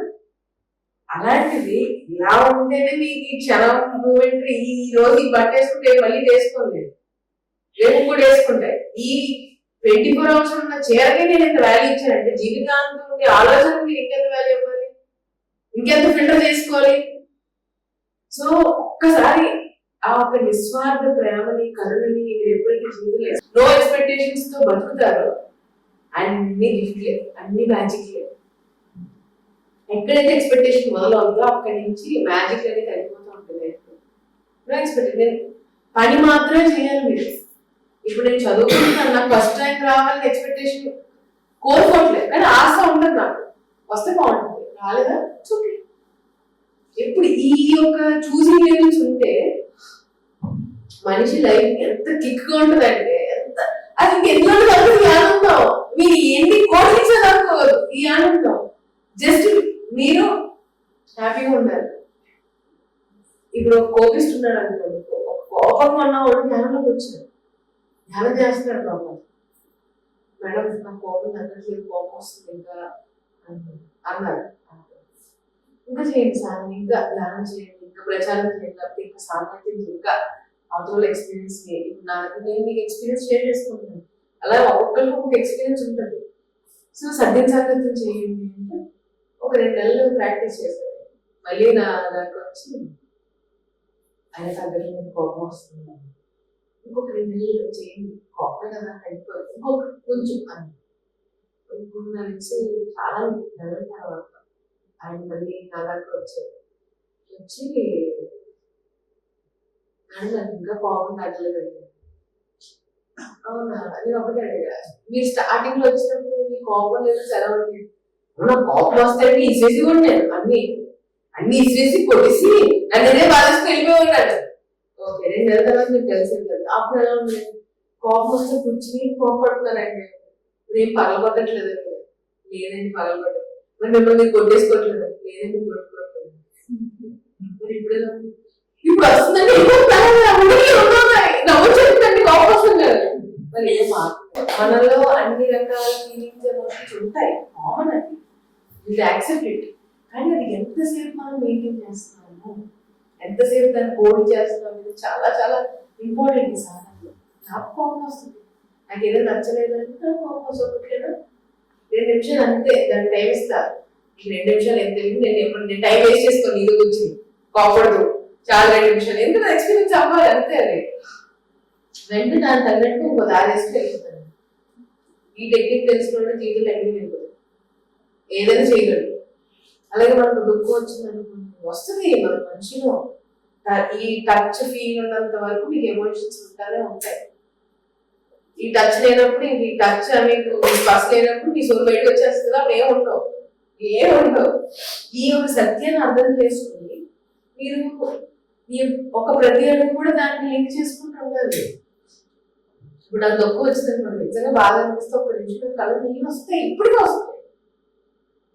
అలాంటిది ఇలా ఉంటేనే మీకు ఈ క్షణం మూమెంట్, ఈ రోజు ఈ బట్ట వేసుకుంటే మళ్ళీ వేసుకోలేదు, రేపు కూడా వేసుకుంటే ఈ 24 hours ఉన్న చీరకే నేను ఎంత వాల్యూ ఇచ్చానంటే జీవితాంతం ఉండే ఆలోచన మీరు ఇంకెంత వాల్యూ ఇవ్వాలి, ఇంకెంత ఫిల్టర్ చేసుకోవాలి. సో ఒక్కసారి ఆ ఒక నిస్వార్థ ప్రేమని కరుణని మీరు ఎప్పుడైతే జీవితంలో నో ఎక్స్పెక్టేషన్స్ తో బతుకుతారో అన్ని గిఫ్ట్లే, అన్ని మ్యాజిక్లే. ఎక్కడైతే ఎక్స్పెక్టేషన్ మొదలవుతుందో అక్కడి నుంచి మ్యాజిక్ అనేది తగ్గిపోతూ ఉంటుంది. నో ఎక్స్పెక్టేషన్, పని మాత్రమే చేయాలి మీరు. ఇప్పుడు నేను చదువుకుంటున్నాను, నాకు ఫస్ట్ ర్యాంక్ రావాలని ఎక్స్పెక్టేషన్ కోరుకోవట్లేదు, కానీ ఆశ ఉండదు, నాకు వస్తే బాగుంటుంది, రాలేదా ఓకే. ఎప్పుడు ఈ యొక్క చూసింగ్ లెవెల్స్ ఉంటే మనిషి లైఫ్ ఎంత కిక్ గా ఉంటుందంటే, ఎంత అది ఇంకెందులో ఈ ఆనందం మీరు ఎన్ని కోట్లు ఇచ్చేదనుకోదు. ఈ ఆనందం జస్ట్ మీరు హ్యాపీగా ఉండాలి. ఇప్పుడు కోపిస్తున్నాడు అనుకోండి, కోపంగా ఉన్నవాడు ధ్యానంలోకి వచ్చాడు, ధ్యానం చేస్తున్నాడు బాబు, మేడం నాకు కోపం తగ్గట్లేదు, కోపం వస్తుంది ఇంకా అన్నారు. ఇంకా చేయండి సార్, ఇంకా ధ్యానం చేయండి, ఇంకా ప్రచారం చేయండి, లేకపోతే ఇంకా సామర్థ్యం, ఇంకా అవతల ఎక్స్పీరియన్స్ నాకు నేను మీకు ఎక్స్పీరియన్స్ షేర్ చేసుకుంటున్నాను. అలా ఒక్కొక్కరికి ఒక్కొక్క ఎక్స్పీరియన్స్ ఉంటుంది. సో సద్యం సామర్థ్యం చేయండి అంటే ఒక 2 నెలలు ప్రాక్టీస్ చేస్తారు, మళ్ళీ నా దాకా వచ్చి ఆయన తగ్గట్టు కోపం వస్తుంది, ఇంకొక 2 నెలలు చేయండి, కోపమే కదా అయిపోతుంది, ఇంకొక కొంచెం అని నుంచి చాలా నెలల తర్వాత ఆయన మళ్ళీ నా దాకా వచ్చారు. వచ్చి నాకు ఇంకా కోపం తగ్గలేదండి. అవునా, నేను ఒకటి అడిగా, మీరు స్టార్టింగ్ లో వచ్చినప్పుడు మీ కోపం లేదు సెలవు లేదు, కోపం వస్తే ఇసేసి ఉంటాను, అన్ని ఇసేసి కొట్టేసి నన్నే బాధేసుకు వెళ్ళిపోయి ఉంటాడు. ఓకే 2 నెలల తర్వాత మీకు తెలిసింది కదా, అప్పుడు ఎలా ఉంది, కోపం వస్తే కూర్చుని కోపడుతున్నానండి, నేను పగలగొట్టట్లేదండి, లేదండి పగలగొట్టలేదు, మరి మిమ్మల్ని మీరు కొట్టేసుకోవట్లేదు, లేదండి కొట్టుకోవట్లేదు, మరి ఇప్పుడు వస్తుందండి నవ్వు చెప్తుందండి కోపం వస్తుంది, మరి ఏం మనలో అన్ని రకాల ఫీలింగ్స్ ఎమోషన్స్ ఉంటాయి, కామన్, అది ఇది యాక్సెప్ట్ ఇట్. కానీ అది ఎంతసేపు మనం మెయింటైన్ చేస్తున్నాము, ఎంతసేపు దాన్ని హోల్డ్ చేస్తున్నాం, ఇది చాలా చాలా ఇంపార్టెంట్. సాధనలో నాకు కోపం వస్తుంది, నాకు ఏదో నచ్చలేదంటే నాకు కోపం వస్తుంది, 2 నిమిషాలు అంతే, దాన్ని టైం ఇస్తా, 2 నిమిషాలు ఎంత నేను టైం వేస్ట్ చేసుకోండి, ఇది గురించి కోపడదు, చాలా 2 నిమిషాలు ఎందుకంటే ఎక్స్పీరియన్స్ అవ్వాలి అంతే. అది వెంటనే దాని తగ్గట్టు ఇంకో దారి వేసుకుని వెళ్ళిపోతాను. ఈ టెక్నిక్ తెలుసుకుంటే జీవితంలో ఎన్ని వెళ్ళిపోతుంది, ఏదైనా చేయగలరు. అలాగే మనకు దుఃఖం వచ్చింది అనుకుంటుంది, వస్తుంది మన మనిషిలో, ఈ టచ్ ఫీల్ ఉన్నంత వరకు మీకు ఎమోషన్స్ ఉంటానే ఉంటాయి. ఈ టచ్ లేనప్పుడు ఇంక ఈ టచ్ మీకు స్పర్శ లేనప్పుడు మీ సోల్ బయటకు వచ్చేస్తుంది, అప్పుడు ఏముండవు. ఈ ఒక సత్యాన్ని అర్థం చేసుకుని మీరు ఈ ఒక ప్రతి అడుగు కూడా దానికి లింక్ చేసుకుంటూ ఉండాలి. ఇప్పుడు నాకు దుఃఖం వచ్చింది అనుకోండి, నిజంగా బాగా అనిపిస్తే ఒక నిమిషం కళ్ళు నీళ్ళు వస్తాయి, ఇప్పటికే వస్తాయి,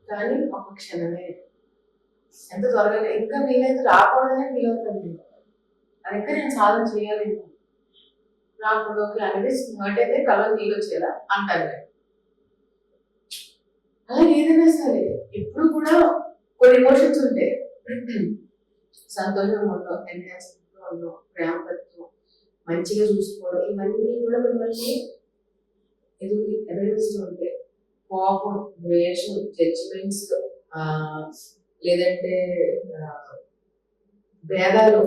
కానీ ఒక క్షణమే, ఎంత త్వరగా ఇంకా వీలైతే రాకూడదనే ఫీల్ అవుతాను. అది ఇంకా నేను సాధన చేయాలి, రాకుండా అనిపిస్తుంది, హర్ట్ అయితే కళ్ళు నీళ్ళు వచ్చేలా అంటాను. అలాగే ఏదైనా సరే ఎప్పుడు కూడా కొన్ని ఎమోషన్స్ ఉంటాయి, సంతోషంగా ఉండవు, ఎంజాయ్మెంట్గా ఉండవు, ప్రేమతత్వం, మంచిగా చూసుకోవడం, ఇవన్నీ కూడా మిమ్మల్ని ఎదురుస్తూ ఉంటాయి. కోపం, ద్వేషం, జడ్జిమెంట్స్, లేదంటే భేదాలు,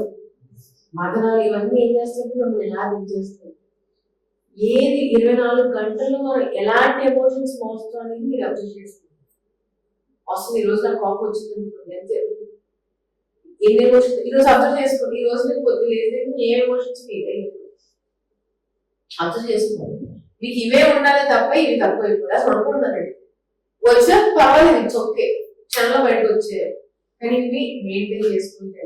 మదనాలు, ఇవన్నీ ఏం చేస్తుంటే మిమ్మల్ని ఎలా దించేస్తుంది. ఏది 24 గంటల్లో మనం ఎలాంటి ఎమోషన్స్ మోస్తాం అనేది మీరు అబ్జర్వ్ చేసుకోండి. వస్తుంది ఈరోజు నాకు కోపం వచ్చింది అనుకోండి, అంతే, ఎన్ని ఎమోషన్స్ ఈరోజు అబ్జర్వ్ చేసుకోండి. ఈ రోజు మీకు కొద్ది లేదు, ఏ ఎమోషన్స్ ఫీల్ అయ్యింది అబ్జర్వ్ చేసుకోండి. మీకు ఇవే ఉండాలి తప్ప ఇవి తక్కువ అయిపోయి అసలు అనుకుంటుందండి, వచ్చా పర్వాలేదు, ఇట్స్ ఓకే, క్షణంలో బయటకు వచ్చే, కానీ ఇవి మెయింటైన్ చేసుకుంటే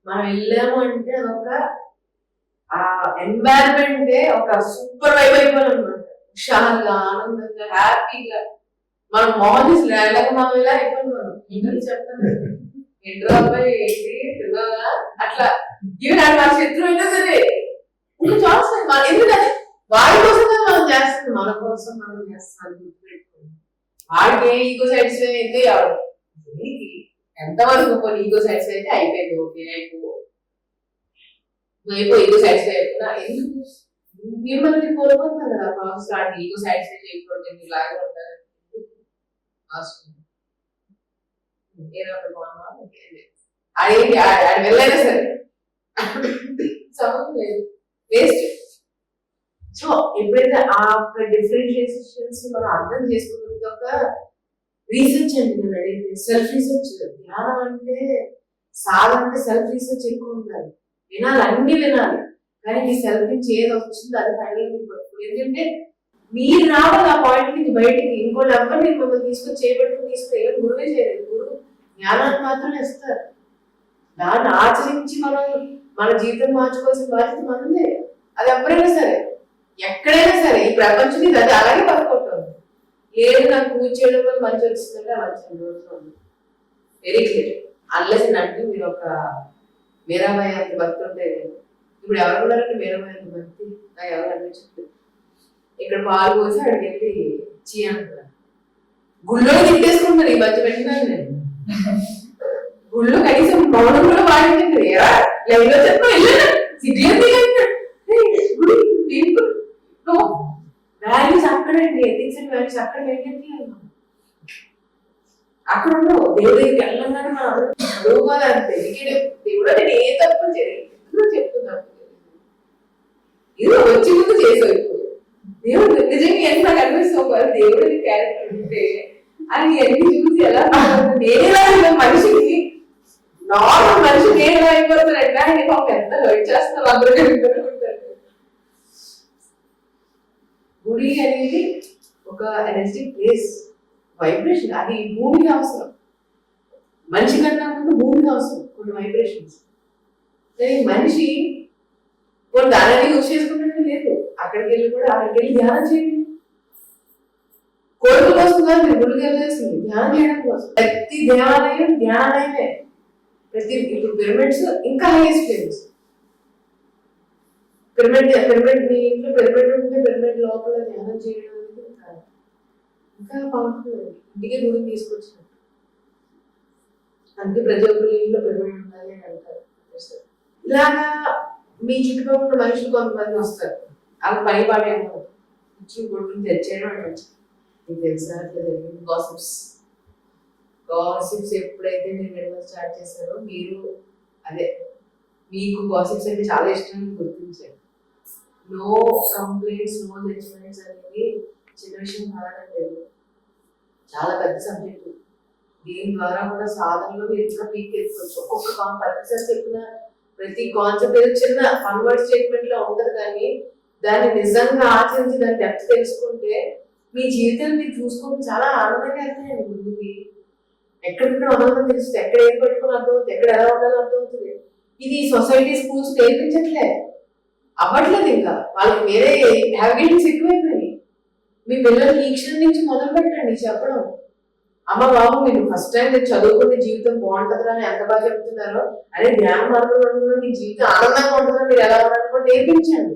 మనం వెళ్ళాము అంటే అదొక ఆ ఎన్వైరన్మెంటే ఒక సూపర్ వైబ్ అయిపోవాలన్నమాట, హుషారుగా, ఆనందంగా, హ్యాపీగా, మనం మార్నింగ్ మనం ఇలా అయిపోయింది. మనం ఇంకా చెప్పండి, ఇంటర్ అబ్బాయి ఏంటి తిన్నావా అట్లా ఈవెన్ అది మన శత్రువు అయినా సరే ఇంకా చాయిస్ లేదు. ఎందుకంటే వాడి కోసం కదా మనం చేస్తాం, మన కోసం మనం చేస్తాం గుర్తుపెట్టుకోండి. వాడికి ఏ ఈగో సాటిస్ఫై అయితే ఎవరు ఎంతవరకు కొన్ని ఈగో సాటిస్ఫై అయితే అయిపోయింది, ఓకే అయిపో ఈగో సాటిస్ఫై అయిపోయినా ఎందుకు మిమ్మల్ని కోల్పోతున్నారు కదా ప్రాసెస్. లాంటి ఈగో సాటిస్ఫై చేయకపోతే మీరు లాగా ఉంటారు. అదేంటి ఆడ వెళ్ళైనా సరే సంబంధం లేదు, వేస్ట్. సో ఎప్పుడైతే ఆ యొక్క డిఫరెన్షియేషన్స్ మనం అర్థం చేసుకున్నది ఒక రీసెర్చ్ అండి. నేను అడిగితే సెల్ఫ్ రీసెర్చ్. ధ్యానం అంటే సాధన అంటే సెల్ఫ్ రీసెర్చ్ ఎక్కువ ఉండాలి. వినాలి, అన్ని వినాలి, కానీ మీ సెల్ఫ్ నుంచి ఏది వచ్చిందో అది ఫైనల్ మీకు పట్టుకోండి. ఎందుకంటే మీరు రావాలి ఆ పాయింట్ నుంచి బయటికి. ఇంకోటి ఎవరు మిమ్మల్ని తీసుకొని చేపట్టుకుని తీసుకుని ఏమి గురువే చేయలేదు. గురువు జ్ఞానాన్ని మాత్రమే ఇస్తారు. దాన్ని ఆచరించి మనం మన జీవితం మార్చుకోవాల్సిన బాధ్యత మనదే. అది ఎవరైనా సరే ఎక్కడైనా సరే ఈ ప్రపంచం ఇది అది అలాగే పడుకుంటుంది. లేదు నాకు పూజ చేయడం వల్ల మంచి వచ్చిందంటే మంచి వెరీ క్లియర్. అన్లెస్ అంటే మీరు ఒక మీరాబాయి అంత భక్తి ఉంటే, ఇప్పుడు ఎవరు ఉన్నారంటే మీరాబాయి అంత భక్తి నాకు ఎవరు అనిపించట్లేదు. ఇక్కడ పాలు పోసి అక్కడికి వెళ్ళి చీ అంటారు. గుళ్ళో తిట్టేసుకుంటారు. ఈ మధ్య పెట్టినాను నేను గుళ్ళు కనీసం మౌనం కూడా వాడింది. ఎవరో చెప్ప వాల్యూస్ అక్కడండి, ఎథిక్స్ అండ్ వాల్యూస్ అక్కడ మెయింటైన్ చేయాలి. అక్కడ ఉండవు. దేవుడి దగ్గరికి వెళ్ళగానే మనం అడుగుకోవాలి అంతే. దేవుడు నేను ఏ తప్పు చేయలేదు చెప్తున్నాను. ఇది వచ్చి ముందు చేసావు. దేవుడు నిజంగా ఎంత కనిపిస్తావు దేవుడి క్యారెక్టర్ ఉంటే అని ఎన్ని చూసి ఎలా నేనేలా మనిషికి నార్మల్ మనిషి నేను ఎలా అయిపోతానంటే ఆయన ఒక ఎంత హర్ట్ చేస్తాను అందరూ కనుకుంటారు. గుడి అనేది ఒక ఎనర్జెటిక్ ప్లేస్, వైబ్రేషన్. అది భూమికి అవసరం. మనిషి కన్నా ముందు భూమికి అవసరం కొన్ని వైబ్రేషన్స్. మనిషి కొన్ని దానిని యూజ్ చేసుకున్నట్టు లేదు. అక్కడికి వెళ్ళి ధ్యానం చేయండి. కోరిక కోసం కాదు మీరు గుడికి వెళ్ళేసింది, ధ్యానం చేయడం కోసం. ప్రతి ధ్యానమే ప్రతి ఇప్పుడు పిరమిడ్స్ ఇంకా హైయెస్ట్ ప్లేసెస్. పిరమిడ్ మీ ఇంట్లో పిరమిడ్ ఉంటే పిరమిడ్ లోపల ధ్యానం చేయడం అనేది ఇంకా పవర్ఫుల్. ఇంటికే గుడికి తీసుకొచ్చినట్టు. అందుకే ప్రతి ఒక్కరి ఇంట్లో పిరమిడ్ ఉండాలి అని అంటారు. ఇలాగా మీ చుట్టుపక్కల మనుషులు కొంతమంది వస్తారు, అవి పని పాడేమో ఇచ్చి గుడిని తెచ్చేయడం అంటే మీకు తెలుసా గాసిప్స్ ఎప్పుడైతే మీరు వినడం స్టార్ట్ చేశారో మీరు అదే మీకు గాసిప్స్ అంటే చాలా ఇష్టం గుర్తించారు. నో కంప్లైంట్స్, నో జడ్జ్మెంట్స్ అనేది చిన్న విషయం కాదండి, చాలా పెద్ద సబ్జెక్ట్. దీని ద్వారా కూడా సాధనలో మీరు ఇంకా పీక్ చేసుకోవచ్చు. ఒక్కొక్క ప్రతిసారి చెప్పిన ప్రతి కాన్సెప్ట్ ఏదో చిన్న కన్వర్ట్ స్టేట్మెంట్ లో ఉండదు, కానీ దాన్ని నిజంగా ఆచరించి దాని డెప్త్ తెలుసుకుంటే మీ జీవితాన్ని మీరు చూసుకుంటే చాలా ఆనందంగా వెళ్తాయండి ముందుకి. ఎక్కడిక్కడ వదలడం తెలుస్తుంది, ఎక్కడ ఏం పెట్టుకుని అర్థమవుతుంది, ఎక్కడ ఎలా ఉండాలో అర్థమవుతుంది. ఇది సొసైటీ స్కూల్స్ నేర్పించట్లే, అవ్వట్లేదు. ఇంకా వాళ్ళకి వేరే హ్యాబిట్స్ ఎక్కువైపోయినాయి. మీ పిల్లలకి ఈ క్షణం నుంచి మొదలు పెట్టండి చెప్పడం. అమ్మ బాబు మీరు ఫస్ట్ టైం నేను చదువుకునే జీవితం బాగుంటుందా అని ఎంత బాగా చెప్తున్నారో, అదే ధ్యాన మార్గంలో నీ జీవితం ఆనందంగా ఉంటుందా మీరు ఎలా ఉండాలని నేర్పించండి.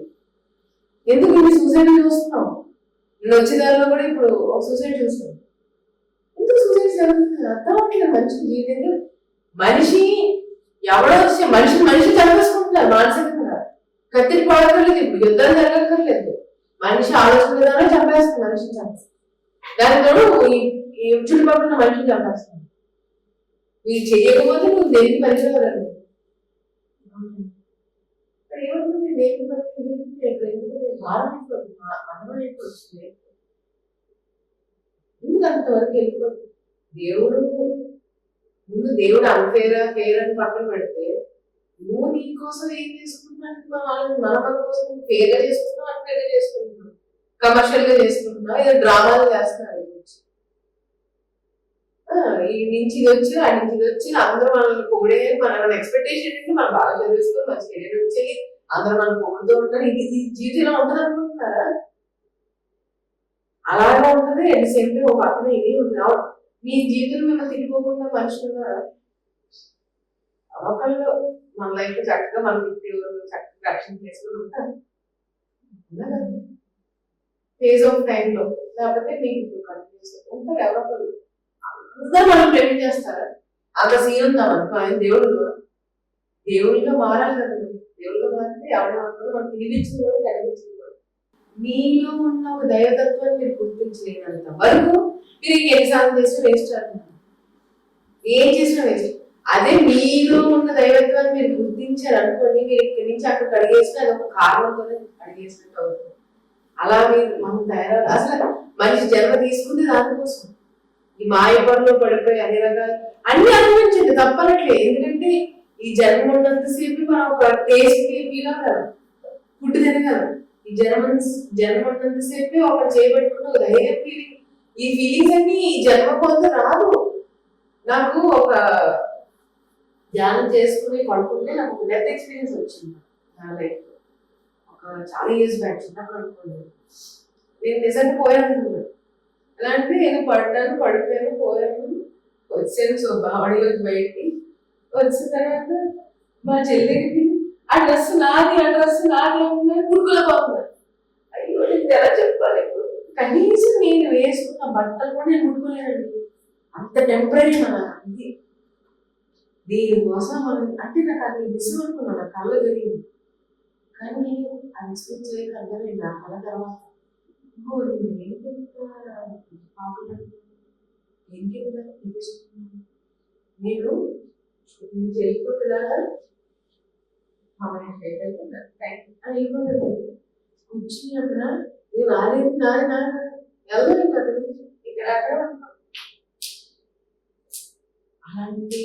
ఎందుకు మీరు సూసైడ్ చూస్తున్నాం? నేను వచ్చే దారిలో కూడా ఇప్పుడు ఒక సూసైడ్ చూస్తాను. ఎందుకు సూసైడ్ జరుగుతుంది అర్థం అవ్వట్లేదు. మనిషి జీవితంలో మనిషి ఎవడో వచ్చి మనిషి చంపేసుకుంటున్నారు మానసికంగా. కత్తిని పడక్కర్లేదు, ఇప్పుడు యుద్ధాలు జరగక్కర్లేదు. మనిషి ఆలోచన విధానం చంపేస్తుంది, మనిషిని చంపేస్తుంది. దానితో ఈ చుట్టుపక్కల మనిషిని చంపేస్తుంది. మీరు చేయకపోతే నువ్వు దేనికి పనిచేయాలండి. ఏమవుతుంది దేనికి పని భారం అయిపోతుంది, మనం అయిపోతుంది. ఎందుకు అంతవరకు వెళ్ళిపోతుంది? దేవుడు అన్ఫేర్ ఫేర్ అని పక్కన పెడితే నువ్వు నీ కోసం ఏం చేసుకుంటున్నావు? మన కోసం ఫేర్ గా చేసుకుంటున్నావు, అన్ఫేర్ గా చేసుకుంటున్నావు, కమర్షియల్ గా చేసుకుంటున్నావు, ఏదో డ్రామాలు చేస్తున్నారు. ఈ నుంచి ఇది వచ్చి ఆ నుంచి ఇది వచ్చి అందరూ మనల్ని పొగిడే మన ఎక్స్పెక్టేషన్ ఏంటి? మనం బాగా చదివేసుకొని మంచి కెరీర్ వచ్చి అందరూ మనం పొగుడుతూ ఉంటారు. ఇది జీవితంలో ఉంటుంది అనుకుంటున్నారా? అలాగే ఉంటుంది. అట్ ది సేమ్ టైం ఒక పక్కన ఇది ఉంటుంది. మీ జీవితంలో మిమ్మల్ని తిరిగిపోకుండా మనుషులు ఉన్నారా? ఒకళ్ళు మన లైఫ్ చక్కగా మన 50 చక్కగా రక్షణ చేసుకుని ఉంటారు ఫేజ్ ఆఫ్ టైమ్ లో, లేకపోతే మీకు కంటిన్యూస్ ఉంటారు ఎవరొకరు. అందరూ మనం ప్రేమించేస్తారా? అంత సీన్ ఉందా మనకు? ఆయన దేవుళ్ళగా మారాలి కదా. దేవుళ్ళగా మారితే ఎవరి మాత్రం మనకు వినిపించింది కూడా కనిపించింది కూడా. మీలో ఉన్న ఒక దైవతత్వాన్ని మీరు గుర్తించలేనంత వరకు మీరు ఎన్నిసార్లు చేసినా వేస్ట్ అంటున్నారు, ఏం చేసినా వేస్ట్. అదే మీలో ఉన్న దైవత్వాన్ని మీరు గుర్తించారు అనుకోండి, మీరు ఇక్కడి నుంచి అక్కడికి అడిగేసిన అది ఒక కారణంతోనే అడిగేసినట్టు అవుతుంది. అలా మీరు మనం తయారవు. అసలు మనిషి జన్మ తీసుకుంటే దానికోసం. ఈ మాయ పనులు పడిపోయి అన్ని రకాలు అన్ని అనుభవించింది తప్పనట్లే. ఎందుకంటే ఈ జన్మ ఉన్నంతసేపు మనం ఒక టేస్ట్ ఫీల్ అవ్వగలం, ఫుడ్ తినగలం. ఈ జన్మ ఉన్నంతసేపే ఒక చేయబెట్టుకున్న ఒక ధైర్యం ఫీలింగ్. ఈ ఫీలింగ్స్ అన్ని ఈ జన్మ పొంద రాదు. నాకు ఒక ధ్యానం చేసుకుని పడుకుంటే నాకు ఒక డెత్ ఎక్స్పీరియన్స్ వచ్చింది నా లైఫ్. ఒక చాలా ఇయర్స్ బ్యాక్ చిన్నప్పుడు అనుకోలేదు, నేను నిజంగా పోయాను. ఎలా అంటే నేను పడిపోయాను, పోయాను, వచ్చాను. సో బాడీలోకి బయటికి వచ్చిన తర్వాత మా చెల్లికి ఆ డ్రెస్ నాది అన్నారు, పురుగుల పోతున్నారు. అయ్యో నేను ఎలా చెప్పాలి ఇప్పుడు? కనీసం నేను వేసుకున్న బట్టలు కూడా నేను ముట్టుకోలేనండి. అంత టెంపరీ మన ఇది. దీనికోసం మనం అంటే నాకు అది నిజం అనుకున్నాను, నా కళ్ళ జరిగింది. కానీ అది ఎక్స్ప్లెయిన్ చేయక అర్థమైంది నా కళ తర్వాత. నేను వెళ్ళిపోతుందా కూర్చుని అక్కడ నేను రాలేదు వెళ్ళలేదు అక్కడ ఇక్కడ అక్కడ. అలాంటి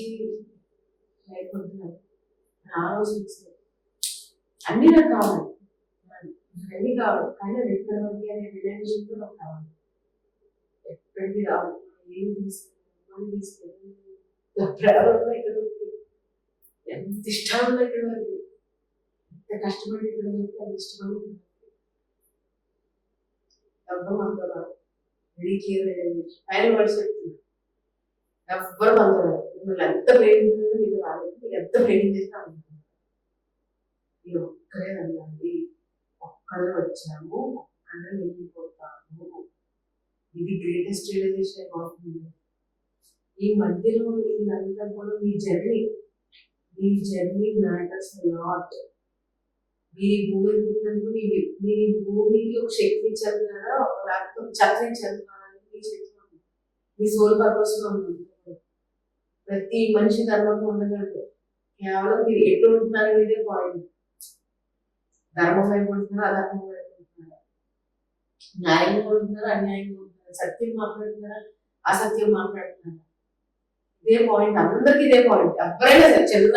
లైఫ్ వద్దు. ఆలోచించి అన్ని నాకు కావాలి, అన్ని కావాలి, కానీ అది ఎక్కడ వరకు అనే రిలేషన్షిప్ నాకు కావాలి. ఎక్కడికి రావాలి, ఏం తీసుకెళ్ళి ప్రారంభం ఇక్కడ వరకు, ఎంత ఇష్టం ఉన్నా ఇక్కడ వరకు, ఎంత కష్టపడి ఇక్కడ వరకు, అంత ఇష్టపడి డబ్బు మనతో రాదు. వెరీ క్లియర్ ఫైనల్ వర్డ్స్ చెప్తున్నా. ఎవ్వరు మనతో రాదు. మిమ్మల్ని ఎంత ప్రేమించిందో మీకు రాలేదు, మీరు ఎంత ప్రేమించేసినా అనుకుంటున్నారు. మీరు ఒక్కరే వెళ్ళాలి, ఒక్కరే వచ్చాము, ఒక్కరే వెళ్ళిపోతాము. ఇది గ్రేటెస్ట్ రియలైజేషన్ అవుతుంది. ఈ మధ్యలో ఇది అంతా కూడా మీ జర్నీ మ్యాటర్స్ లాట్. మీరు ఈ భూమి పుట్టినందుకు మీరు ఈ భూమికి ఒక శక్తి ఇచ్చారా, లేకపోతే చక్రం ఇచ్చారని మీ చేతిలో మీ సోల్ పర్పస్ లో ఉంటుంది. ప్రతి మనిషి ధర్మం ఉండగలదు. కేవలం మీరు ఎటు ఉంటున్నారు అనేదే పాయింట్. ధర్మం వైపు ఉంటున్నారా, అధర్మం వైపు ఉంటున్నారా, న్యాయంగా ఉంటున్నారా, అన్యాయంగా ఉంటున్నారా, సత్యం మాట్లాడుతున్నారా, అసత్యం మాట్లాడుతున్నారా, ఇదే పాయింట్. అందరికి ఇదే పాయింట్. ఎవరైనా సరే చిన్న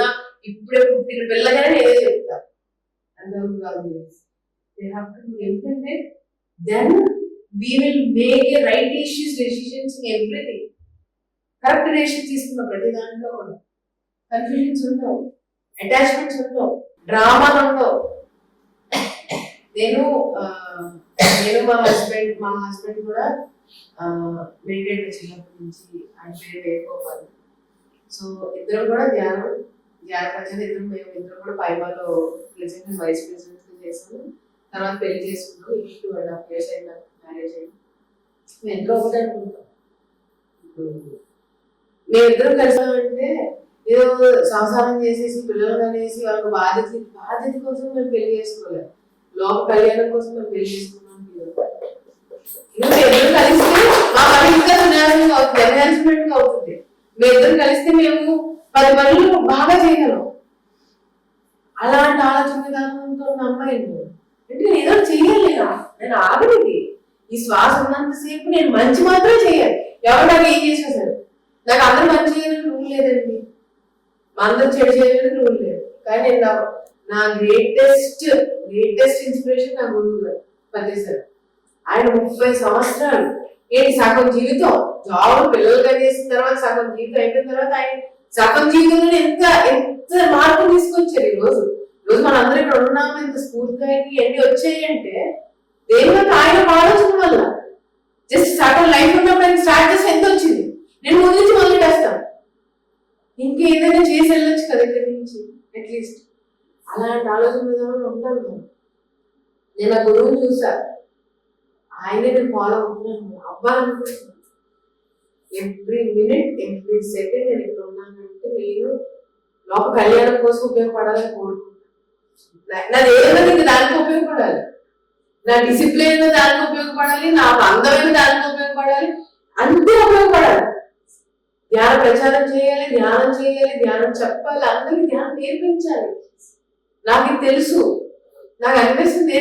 ఇప్పుడే పుట్టిన పిల్లగానే నేనే చెప్తా, అందరూ కాదు. ఎందుకంటే then we will make a right decisions in everything. Correct decision తీసుకున్న ప్రతి దాంట్లో కన్ఫ్యూజన్స్ ఉండవు, అటాచ్మెంట్స్ ఉండవు, డ్రామాలు ఉండవు. నేను మా హస్బెండ్ కూడా మెడిటేట్ చిన్నప్పటి నుంచి. ఆయన పేరు వేయకపోవాలి. సో ఇద్దరు కూడా ధ్యాన ప్రజలు ఇద్దరు కూడా పైమాలో ప్రెసిడెంట్ వైస్ ప్రెసిడెంట్ చేసాము. తర్వాత పెళ్లి చేసుకున్నాం. 2.5 years అయినా మ్యారేజ్ అయింది. మేము ఎంతో ఒకటి అనుకుంటాం. మేమిద్దరం కలిసామంటే ఏదో సంసారం చేసేసి పిల్లలు అనేసి వాళ్ళకి బాధ్యత కోసం మేము పెళ్లి చేసుకోలేదు, లోక కళ్యాణం కోసం మేము పెళ్లి చేసుకున్నాం. మేమిద్దరు కలిస్తే మా పని ఇంకా ఎన్హాన్స్మెంట్ అవుతుంది. మేమిద్దరు కలిస్తే మేము 10 పనులు బాగా చేయగలం. అలాంటి ఆలోచన విధానంతో ఉన్న అమ్మాయిని అంటే నేను ఏదో చెయ్యాలి, నేను ఆగలేదు. ఈ శ్వాస ఉన్నంతసేపు నేను మంచి మాత్రమే చేయాలి. ఎవరు నాకు ఏం చేసినా సరే. నాకు అందరూ మంచి చేయాలని రూల్ లేదండి, మా అందరూ చెడు చేయాలని రూల్ లేదు. కానీ నేను నా గ్రేటెస్ట్ ఇన్స్పిరేషన్ నా గురువు గారు పనిచేశారు. ఆయన 30 సంవత్సరాలు ఏంటి సగం జీవితం జాబ్ పిల్లలు కలిసిన తర్వాత సగం జీవితం అయిపోయిన తర్వాత ఆయన సగం జీవితంలో ఎంత మార్పు తీసుకొచ్చారు. ఈ రోజు మన అందరూ ఇక్కడ ఉన్నాము, ఇంత స్ఫూర్తిగా ఎన్ని వచ్చాయి అంటే దేవుడు ఆయన ఆలోచన వల్ల. జస్ట్ సగం లైఫ్ ఉన్నప్పుడు ఆయన స్టార్ట్ చేసి ఎంత వచ్చింది, నేను ముందు నుంచి మొదలెట్టేస్తాను. ఇంకేదైనా చేసి వెళ్ళొచ్చు కదా ఇక్కడి నుంచి అట్లీస్ట్. అలాంటి ఆలోచన విధానం ఉంటాను నేను. ఆ గురువుని చూసా, ఆయనే నేను ఫాలో అవుతున్నాను, అబ్బా అనుకుంటున్నాను. ఎవ్రీ మినిట్ ఎవ్రీ సెకండ్ నేను ఇక్కడ ఉన్నానంటే నేను లోక కళ్యాణం కోసం ఉపయోగపడాలని కోరుకుంటున్నాను. నాది ఏదైనా దానికి ఉపయోగపడాలి, నా డిసిప్లిన్ దానికి ఉపయోగపడాలి, నా అందమైన దానికి ఉపయోగపడాలి, అంతే ఉపయోగపడాలి. ధ్యాన ప్రచారం చేయాలి, ధ్యానం చేయాలి, ధ్యానం చెప్పాలి, అందరికి ధ్యానం నేర్పించాలి. నాకు ఇది తెలుసు, నాకు అనిపిస్తుంది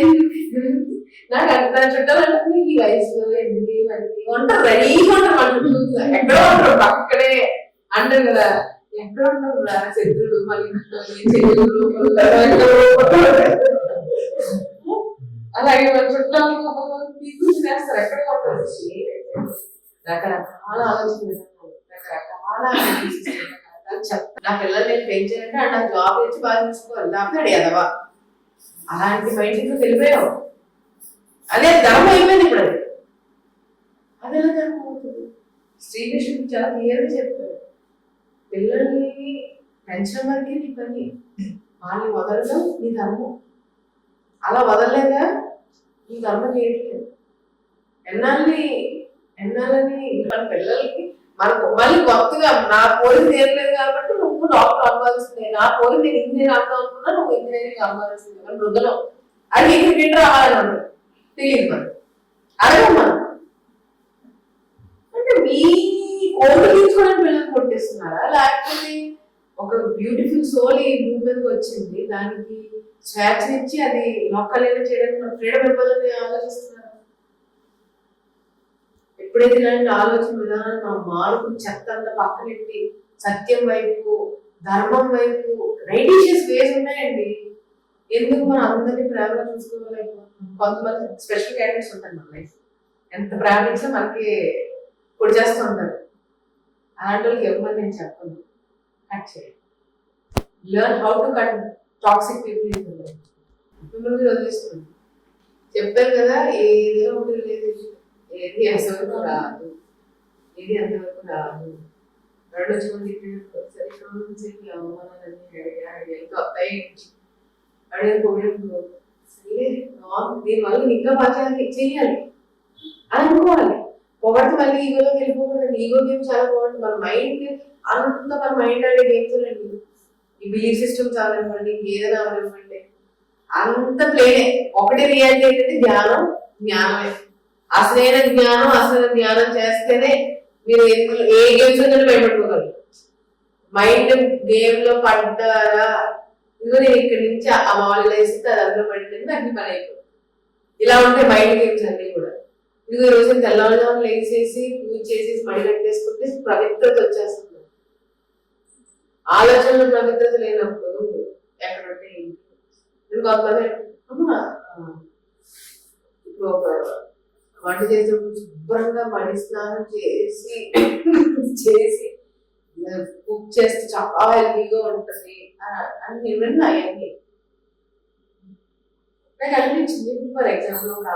నాకు నా చుట్టాలంటే ఈ వయసులో ఎందుకు ఉంటారు, రెడీగా ఉంటారు, ఎక్కడో ఉంటారు పక్కడే అంటారు కదా, ఎక్కడ ఉంటారు రా శత్రులు, అలాగే మన చుట్టాలు చేస్తారు, ఎక్కడ ఉంటారు. రకరకాల ఆలోచన, రకరకాల నా పిల్లలు నేను పెంచానంటే ఆ నాకు జాబ్ ఇచ్చి బాగా తీసుకోవాలి, లేకపోతే ఎదవా అలాంటి మైండ్ వెళ్ళిపోయావు. అదే ధర్మం అయిపోయింది ఇప్పుడు. అది ఎలా ధర్మం అవుతుంది? శ్రీకృష్ణుడు చాలా క్లియర్గా చెప్పాడు, పిల్లల్ని పెంచడం వరకే నీ పని, వాళ్ళని వదలడం నీ ధర్మం. అలా వదలలేదా నీ ధర్మం చేయట్లేదు. ఎన్నాళ్ళని మన పిల్లలకి మనకు మళ్ళీ కొత్తగా నా పోలిక తీరలేదు కాబట్టి నువ్వు డాక్టర్ అవ్వాల్సిందే, నా పోలిక నేను ఇంజనీర్ అవ్వడం అనుకున్నా నువ్వు ఇంజనీరింగ్ అవ్వాల్సిందే. మన వృద్ధలో అది క్రికెటర్ అవ్వాలని తెలియదు మనం, అడగం మనం. అంటే మీ కోరిక తీర్చుకోవడానికి పిల్లలు కొట్టేస్తున్నారా, లేకపోతే ఒక బ్యూటిఫుల్ సోల్ ఈ భూమి మీదకి వచ్చింది, దానికి స్వేచ్ఛనిచ్చి అది మొక్కలేని చేయడానికి మన ఫ్రీడమ్ ఇవ్వాలని ఆలోచిస్తున్నారా? ఎప్పుడైతే ఇలాంటి ఆలోచన విధానాన్ని మనం మార్పు, చెత్త అంతా పక్కనెట్టి సత్యం వైపు, ధర్మం వైపు, రైటిషియస్ వేస్ ఉన్నాయండి. ఎందుకు మనం అందరినీ ప్రేమగా చూసుకోలేకపోతున్నాం? కొంతమంది స్పెషల్ క్యాండిడేట్స్ ఉంటారు మన లైఫ్, ఎంత ప్రేమించినా మనకి పొడి చేస్తూ ఉంటారు. అలాంటి వాళ్ళకి ఎవరు నేను చెప్పను, కట్ చేయండి. Learn how to cut toxic people. మిమ్మల్ని వదిలేస్తుంది. చెప్పారు కదా, ఏదైనా ఒకటి లేదు, ఏది అసలు రాదు, ఏది అంతవరకు రాదు. రెండు మంది అవమానాలన్నీ వస్తాయి, అడిగిన పొగిడిన సరే దీనివల్ల ఇంకా బాగా చెయ్యాలి అని అనుకోవాలి. పొగటి మళ్ళీ ఈగోలోకి వెళ్ళిపోకూడదు. ఈగో గేమ్ చాలా బాగుంటుంది. మన మైండ్ అంత మన మైండ్ ఆడే గేమ్స్ అండి. ఈ బిలీఫ్ సిస్టమ్ చాలా ఇవ్వండి, ఏదైనా అవనివ్వండి, అంత ప్లేనే. ఒకటి రియాలిటీ ఏంటంటే ధ్యానం, జ్ఞానమే. అసలైన జ్ఞానం చేస్తేనే మీరు ఏ గేమ్స్ లో భయపడిపోగలరు. మైండ్ గేమ్ లో పడ్డారా, ఇదిగో నేను ఇక్కడి నుంచి ఆ మాల్ వేస్తే అది అందులో పడిందని నాకు పని అయిపోతుంది. ఇలా ఉంటే మైండ్ గేమ్స్ అన్ని కూడా. ఇదిగో ఈ రోజు తెల్లవారుజామున లేచేసి పూజ చేసేసి మడి కట్టేసుకుంటే పవిత్రత వచ్చేస్తుంది. ఆలోచనలు పవిత్రత లేనప్పుడు ఎక్కడంటే ఏంటి? నేను కొంతమంది ఇప్పుడు ఒక వంట చేసేటప్పుడు శుభ్రంగా మడి స్నానం చేసి కుక్ చేస్తే చాలా హెల్తీగా ఉంటుంది అని విన్నాయి అన్ని. నాకు అనిపించింది, ఫర్ ఎగ్జాంపుల్ ఒక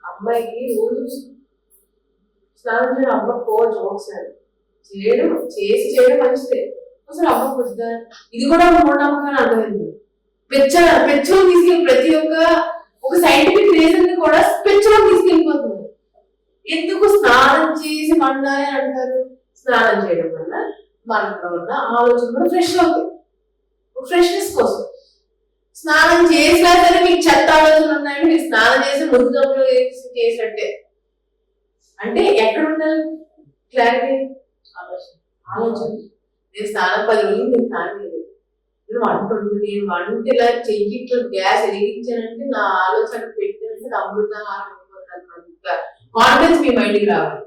అమ్మాయికి రోజు స్నానం చేయడం అమ్మకు పోవచ్చు, ఒకసారి చేయడం మంచిదే, అసలు అమ్మకు వద్దా, ఇది కూడా మూఢనమ్మకం అర్థమైంది. పెచ్చలో తీసుకెళ్ళి ప్రతి ఒక సైంటిఫిక్ రీజన్ ని కూడా పెచ్చలో తీసుకెళ్ళిపోతుంది. ఎందుకు స్నానం చేసి మండాలి అంటారు? స్నానం చేయడం వల్ల మనలో ఉన్న ఆలోచన కూడా ఫ్రెష్ అవుతుంది, ఫ్రెష్నెస్ కోసం. స్నానం చేసినా సరే మీకు చెత్త ఆలోచనలు ఉన్నాయంటే మీరు స్నానం చేసి ముద్దులో చేసినట్టే. అంటే ఎక్కడ ఉండాలి క్లారిటీ? ఆలోచన. నేను స్నానం 10 రోజులు నేను స్నానం చేయలేదు, నేను వంట ఇలా చెయ్యి ఇట్లా గ్యాస్ వెలిగించానంటే నా ఆలోచన పెట్టానంటే నా అమృతంగా కాన్ఫిడెన్స్ మీ మైండ్కి రావాలి.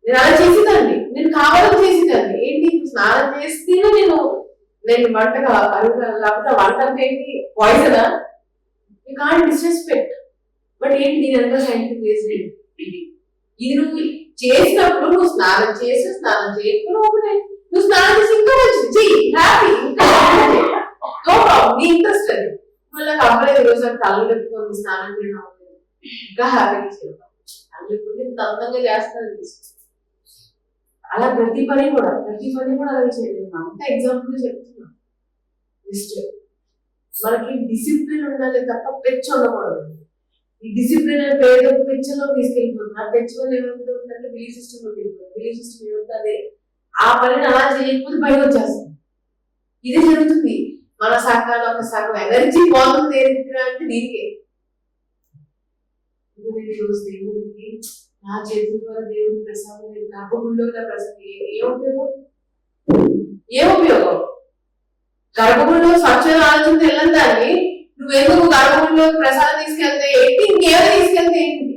నేను అలా చేసేదాన్ని, నేను కావాలని చేసేదాన్ని. ఏంటి స్నానం చేస్తేనే నేను వంటగా లేకపోతే వంట అంటే ఏంటి, పాయిజనా? You can't disrespect. బట్ ఏంటి దీని అంతా సైంటిఫిక్ రీజన్ ఇది నువ్వు చేసినప్పుడు నువ్వు స్నానం చేయకుండా ఒకటే, నువ్వు స్నానం చేసి ఇంకా మంచిది చెయ్యి, హ్యాపీ, ఇంకా నో ప్రాబ్లం, నీ ఇంట్రెస్ట్ అది. మళ్ళీ నాకు అబ్బాయి ఈరోజు తల్లు పెట్టుకొని స్నానం చేయడం ఇంకా హ్యాపీగా చేయడం, తల్లు ఇంత అందంగా చేస్తాను. అలా ప్రతి పని కూడా అలాగే చేయలేదు. అంతా ఎగ్జాంపుల్ చెప్తున్నా. జస్ట్ మనకి డిసిప్లిన్ ఉండాలి తప్ప పెచ్చ ఉండకూడదు. ఈ డిసిప్లిన్ అనే పేరు పెచ్చలో తీసుకెళ్ళిపోతుంది. ఆ పెచ్చ వల్ల ఏమవుతుందంటే బిలీఫ్ సిస్టమ్ లో వెళ్ళిపోతుంది. బిలీఫ్ సిస్టమ్ ఏమవుతుంది, ఆ పనిని అలా చేయకపోతే బయట వచ్చేస్తుంది. ఇది జరుగుతుంది. మన సకాలం ఒక సగం ఎనర్జీ పోతుంది అంటే దీనికే. రోజు దేవుడికి నా చేతుల ద్వారా దేవుడి ప్రసాదం గర్భగుడిలో ప్రసాదం ఏ ఉపయోగం? గర్భగుడిలో స్వచ్ఛత ఆలోచన వెళ్ళని దాన్ని నువ్వెందుకు గర్భగుడిలో ప్రసాదం తీసుకెళ్తే ఏంటి, ఇంకేమైనా తీసుకెళ్తే ఏంటి?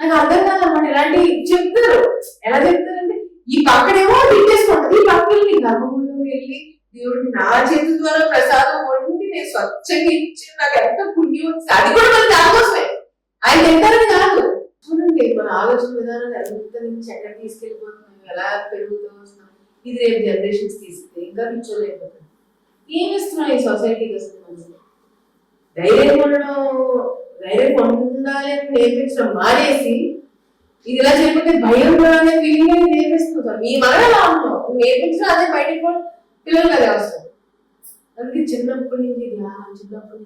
నాకు అర్థం కాదన్నమాట. ఇలాంటివి చెప్తారు. ఎలా చెప్తారంటే ఈ పక్కనేమో తిట్టేసుకుంటది, ఈ పక్కన గర్భగుడిలో వెళ్ళి దేవుడికి నా చేతుల ద్వారా ప్రసాదం వండి నేను స్వచ్ఛంగా ఇచ్చి నాకు ఎంత పుణ్యం వచ్చింది. అది కూడా మన దానికోసమే, ఆయన తింటారని కాదు. చూడండి మన ఆలోచన విధానాలు ఎంత నుంచి ఎక్కడ తీసుకెళ్ళిపోతున్నాం, ఎలా పెరుగుతూ వస్తున్నాం. ఇది రేపు జనరేషన్స్ తీసుకుంటే ఇంకా పిచ్చోలేకపోతుంది. ఏం ఇస్తున్నాం ఈ సొసైటీకి అసలు? మనం ధైర్యం ఉండాలి అని నేర్పించడం మానేసి ఇది ఇలా చేయకపోతే భయం అనే ఫీలింగ్ అని నేర్పిస్తున్నాం. మీ మనం ఎలా ఉన్నాం నేర్పించడం అదే బయటకు కూడా పిల్లలకి అదే వస్తుంది. అందుకే చిన్నప్పటి నుంచి ధ్యానం, చిన్నప్పటి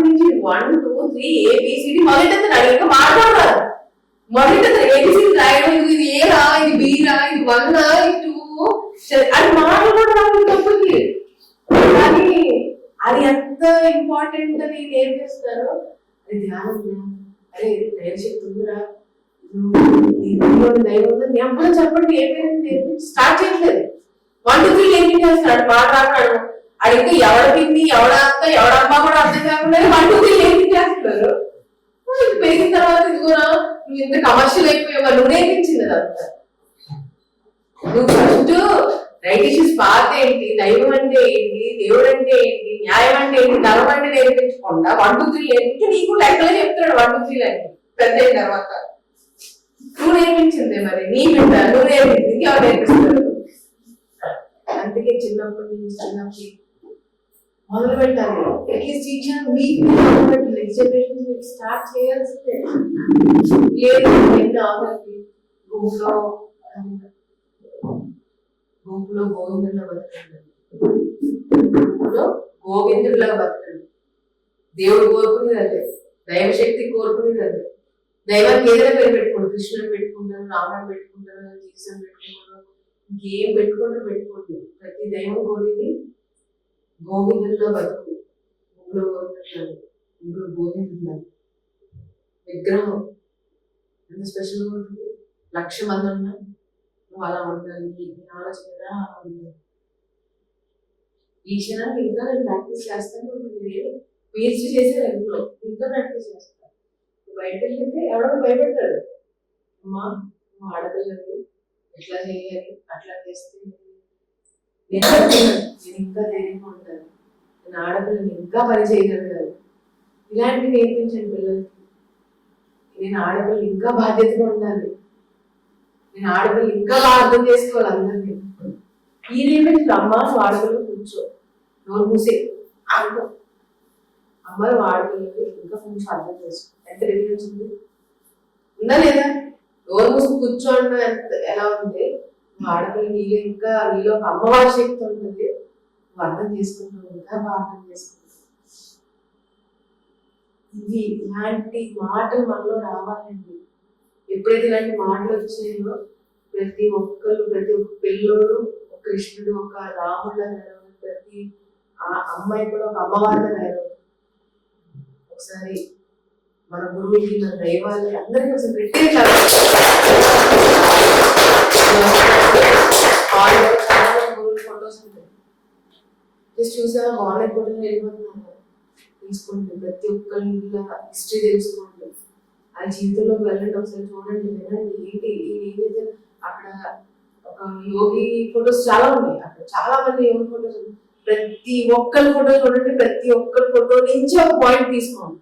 నుంచి 1 2 3 ABCD మొదటి అడిగి మాట్లాడాలి. మొదటి ABCD రాయడం, ఇది ఏ రా, ఇది బి రా, ఇది 1 రా, ఇది 2 అది మాట్లాడడం తప్పది. కానీ అది ఎంత ఇంపార్టెంట్ అని నేర్పిస్తారు. అది ధ్యానం, అరే దైవశక్తి ఉందిరా, దైవం ఉందని ఎప్పుడో చెప్పండి. ఏ పేరెంట్ నేర్పించి స్టార్ట్ చేయట్లేదు. 1 2 3 ఏం చేస్తాడు మాట్లాడతాడు. అడిగితే ఎవడ పిన్ని, ఎవడ అత్త, ఎవడమ్మ కూడా అర్థం కాకుండా 1 2 3 ఏం చేస్తున్నారు. పెరిగిన తర్వాత ఇదిగోరా నువ్వు ఇంత కమర్షియల్ అయిపోయావా, నువ్వు నేర్పించింది అదంతా. నువ్వు ఫస్ట్ రైట్ ఇష్యూస్ పాత ఏంటి, దైవం అంటే ఏంటి, దేవుడు అంటే ఏంటి, న్యాయం అంటే ఏంటి, ధర్మం అంటే నేర్పించకుండా 1 2 3 నేర్పించి నీకు లెక్కలే చెప్తాడు. 1 2 3 అని పెద్ద అయిన తర్వాత నువ్వు నేర్పించిందే మరి నీ బిడ్డ, నువ్వు నేర్పించింది ఇంకెవరు నేర్పిస్తారు? అందుకే చిన్నప్పటి మొదలు పెట్టాలి. అట్లీస్ట్ టీచర్ మీకు ఎగ్జామినేషన్ స్టార్ట్ చేయాల్సిందే. లేదు ఆఖరికి గుంపులో గోవిందుడిలా బతకండి. దేవుడు కోరుకునేది అదే, దైవశక్తి కోరుకునేది అదే. దైవానికి ఏదైనా పేరు పెట్టుకోండి, కృష్ణుని పెట్టుకుంటారు, రాముని పెట్టుకుంటారు, జీసస్ పెట్టుకుంటారు, ఇంకేం పెట్టుకోండి. ప్రతి దైవం కోరేది గోవిందుడిలో బతుకు. గోవిందుడు విగ్రహం ఎంత స్పెషల్గా ఉంటుంది. 1,00,000 మంది ఉన్నా నువ్వు అలా ఉండాలి, ఆలోచన ఈ క్షణానికి ఇంకా నేను ప్రాక్టీస్ చేస్తాను. నేను పిహెచ్డి చేసే ఇంట్లో ఇంకా ప్రాక్టీస్ చేస్తాను. బయటకు వెళ్తే ఎవడో భయపడతాడు, అమ్మా నువ్వు ఆడపిల్లలు ఎట్లా చేయాలి, అట్లా చేస్తే నేను ఇంకా ధైర్యంగా ఉంటాను, నేను ఆడపిల్లని ఇంకా పని చేయగలగాలి. ఇలాంటివి నేర్పించండి పిల్లలకి. నేను ఆడపిల్లలు ఇంకా బాధ్యతగా ఉండాలి, నేను ఆడపిల్లలు ఇంకా బాగా అర్థం చేసుకోవాలి అందరినీ. ఈ నేర్పించు. అమ్మ నువ్వు ఆడపిల్లలు కూర్చో, నోరు మూసే ఆడుకో. అమ్మ నువ్వు ఆడపిల్లలు ఇంకా కొంచెం అర్థం చేసుకో. ఎంత డిఫరెన్స్ ఉంది, ఉందా లేదా? నోరు మూసి కూర్చోండి ఎంత ఎలా ఉంది. నువ్వు ఆడపిల్ల నీలో ఒక అమ్మవారి శక్తి ఉంటుంది. నువ్వు అర్థం చేసుకుంటావు, ఇంకా బాగా అర్థం చేసుకుంటావు. ఇది ఇలాంటి మాటలు మనలో రావాలండి. ఎప్పుడైతే ఇలాంటి మాటలు వచ్చాయో ప్రతి ఒక్క పిల్లోడు ఒక కృష్ణుడు, ఒక రాముడు తయారవుతుంది. ప్రతి ఆ అమ్మాయి కూడా ఒక అమ్మవారిగా తయారవుతుంది. ఒకసారి మన గురువుకి, మన దైవాలకి అందరికీ ఒకసారి పెట్టే గురువుల ఫొటోస్ ఉంటాయి. జస్ట్ చూసావా మార్నింగ్ ఫోటోలు వెళ్ళిపోతున్నాను. తీసుకోండి, ప్రతి ఒక్కరి హిస్టరీ తెలుసుకోండి. ఆ జీవితంలోకి వెళ్ళండి, ఒకసారి చూడండి, వినండి. ఏంటి ఏదైతే అక్కడ ఒక యోగి ఫొటోస్ చాలా ఉన్నాయి. అక్కడ చాలా మంది యోగి ఫొటోస్ ఉన్నాయి. ప్రతి ఒక్కరి ఫోటో చూడండి, ప్రతి ఒక్కరి ఫోటో నుంచి ఒక పాయింట్ తీసుకోండి.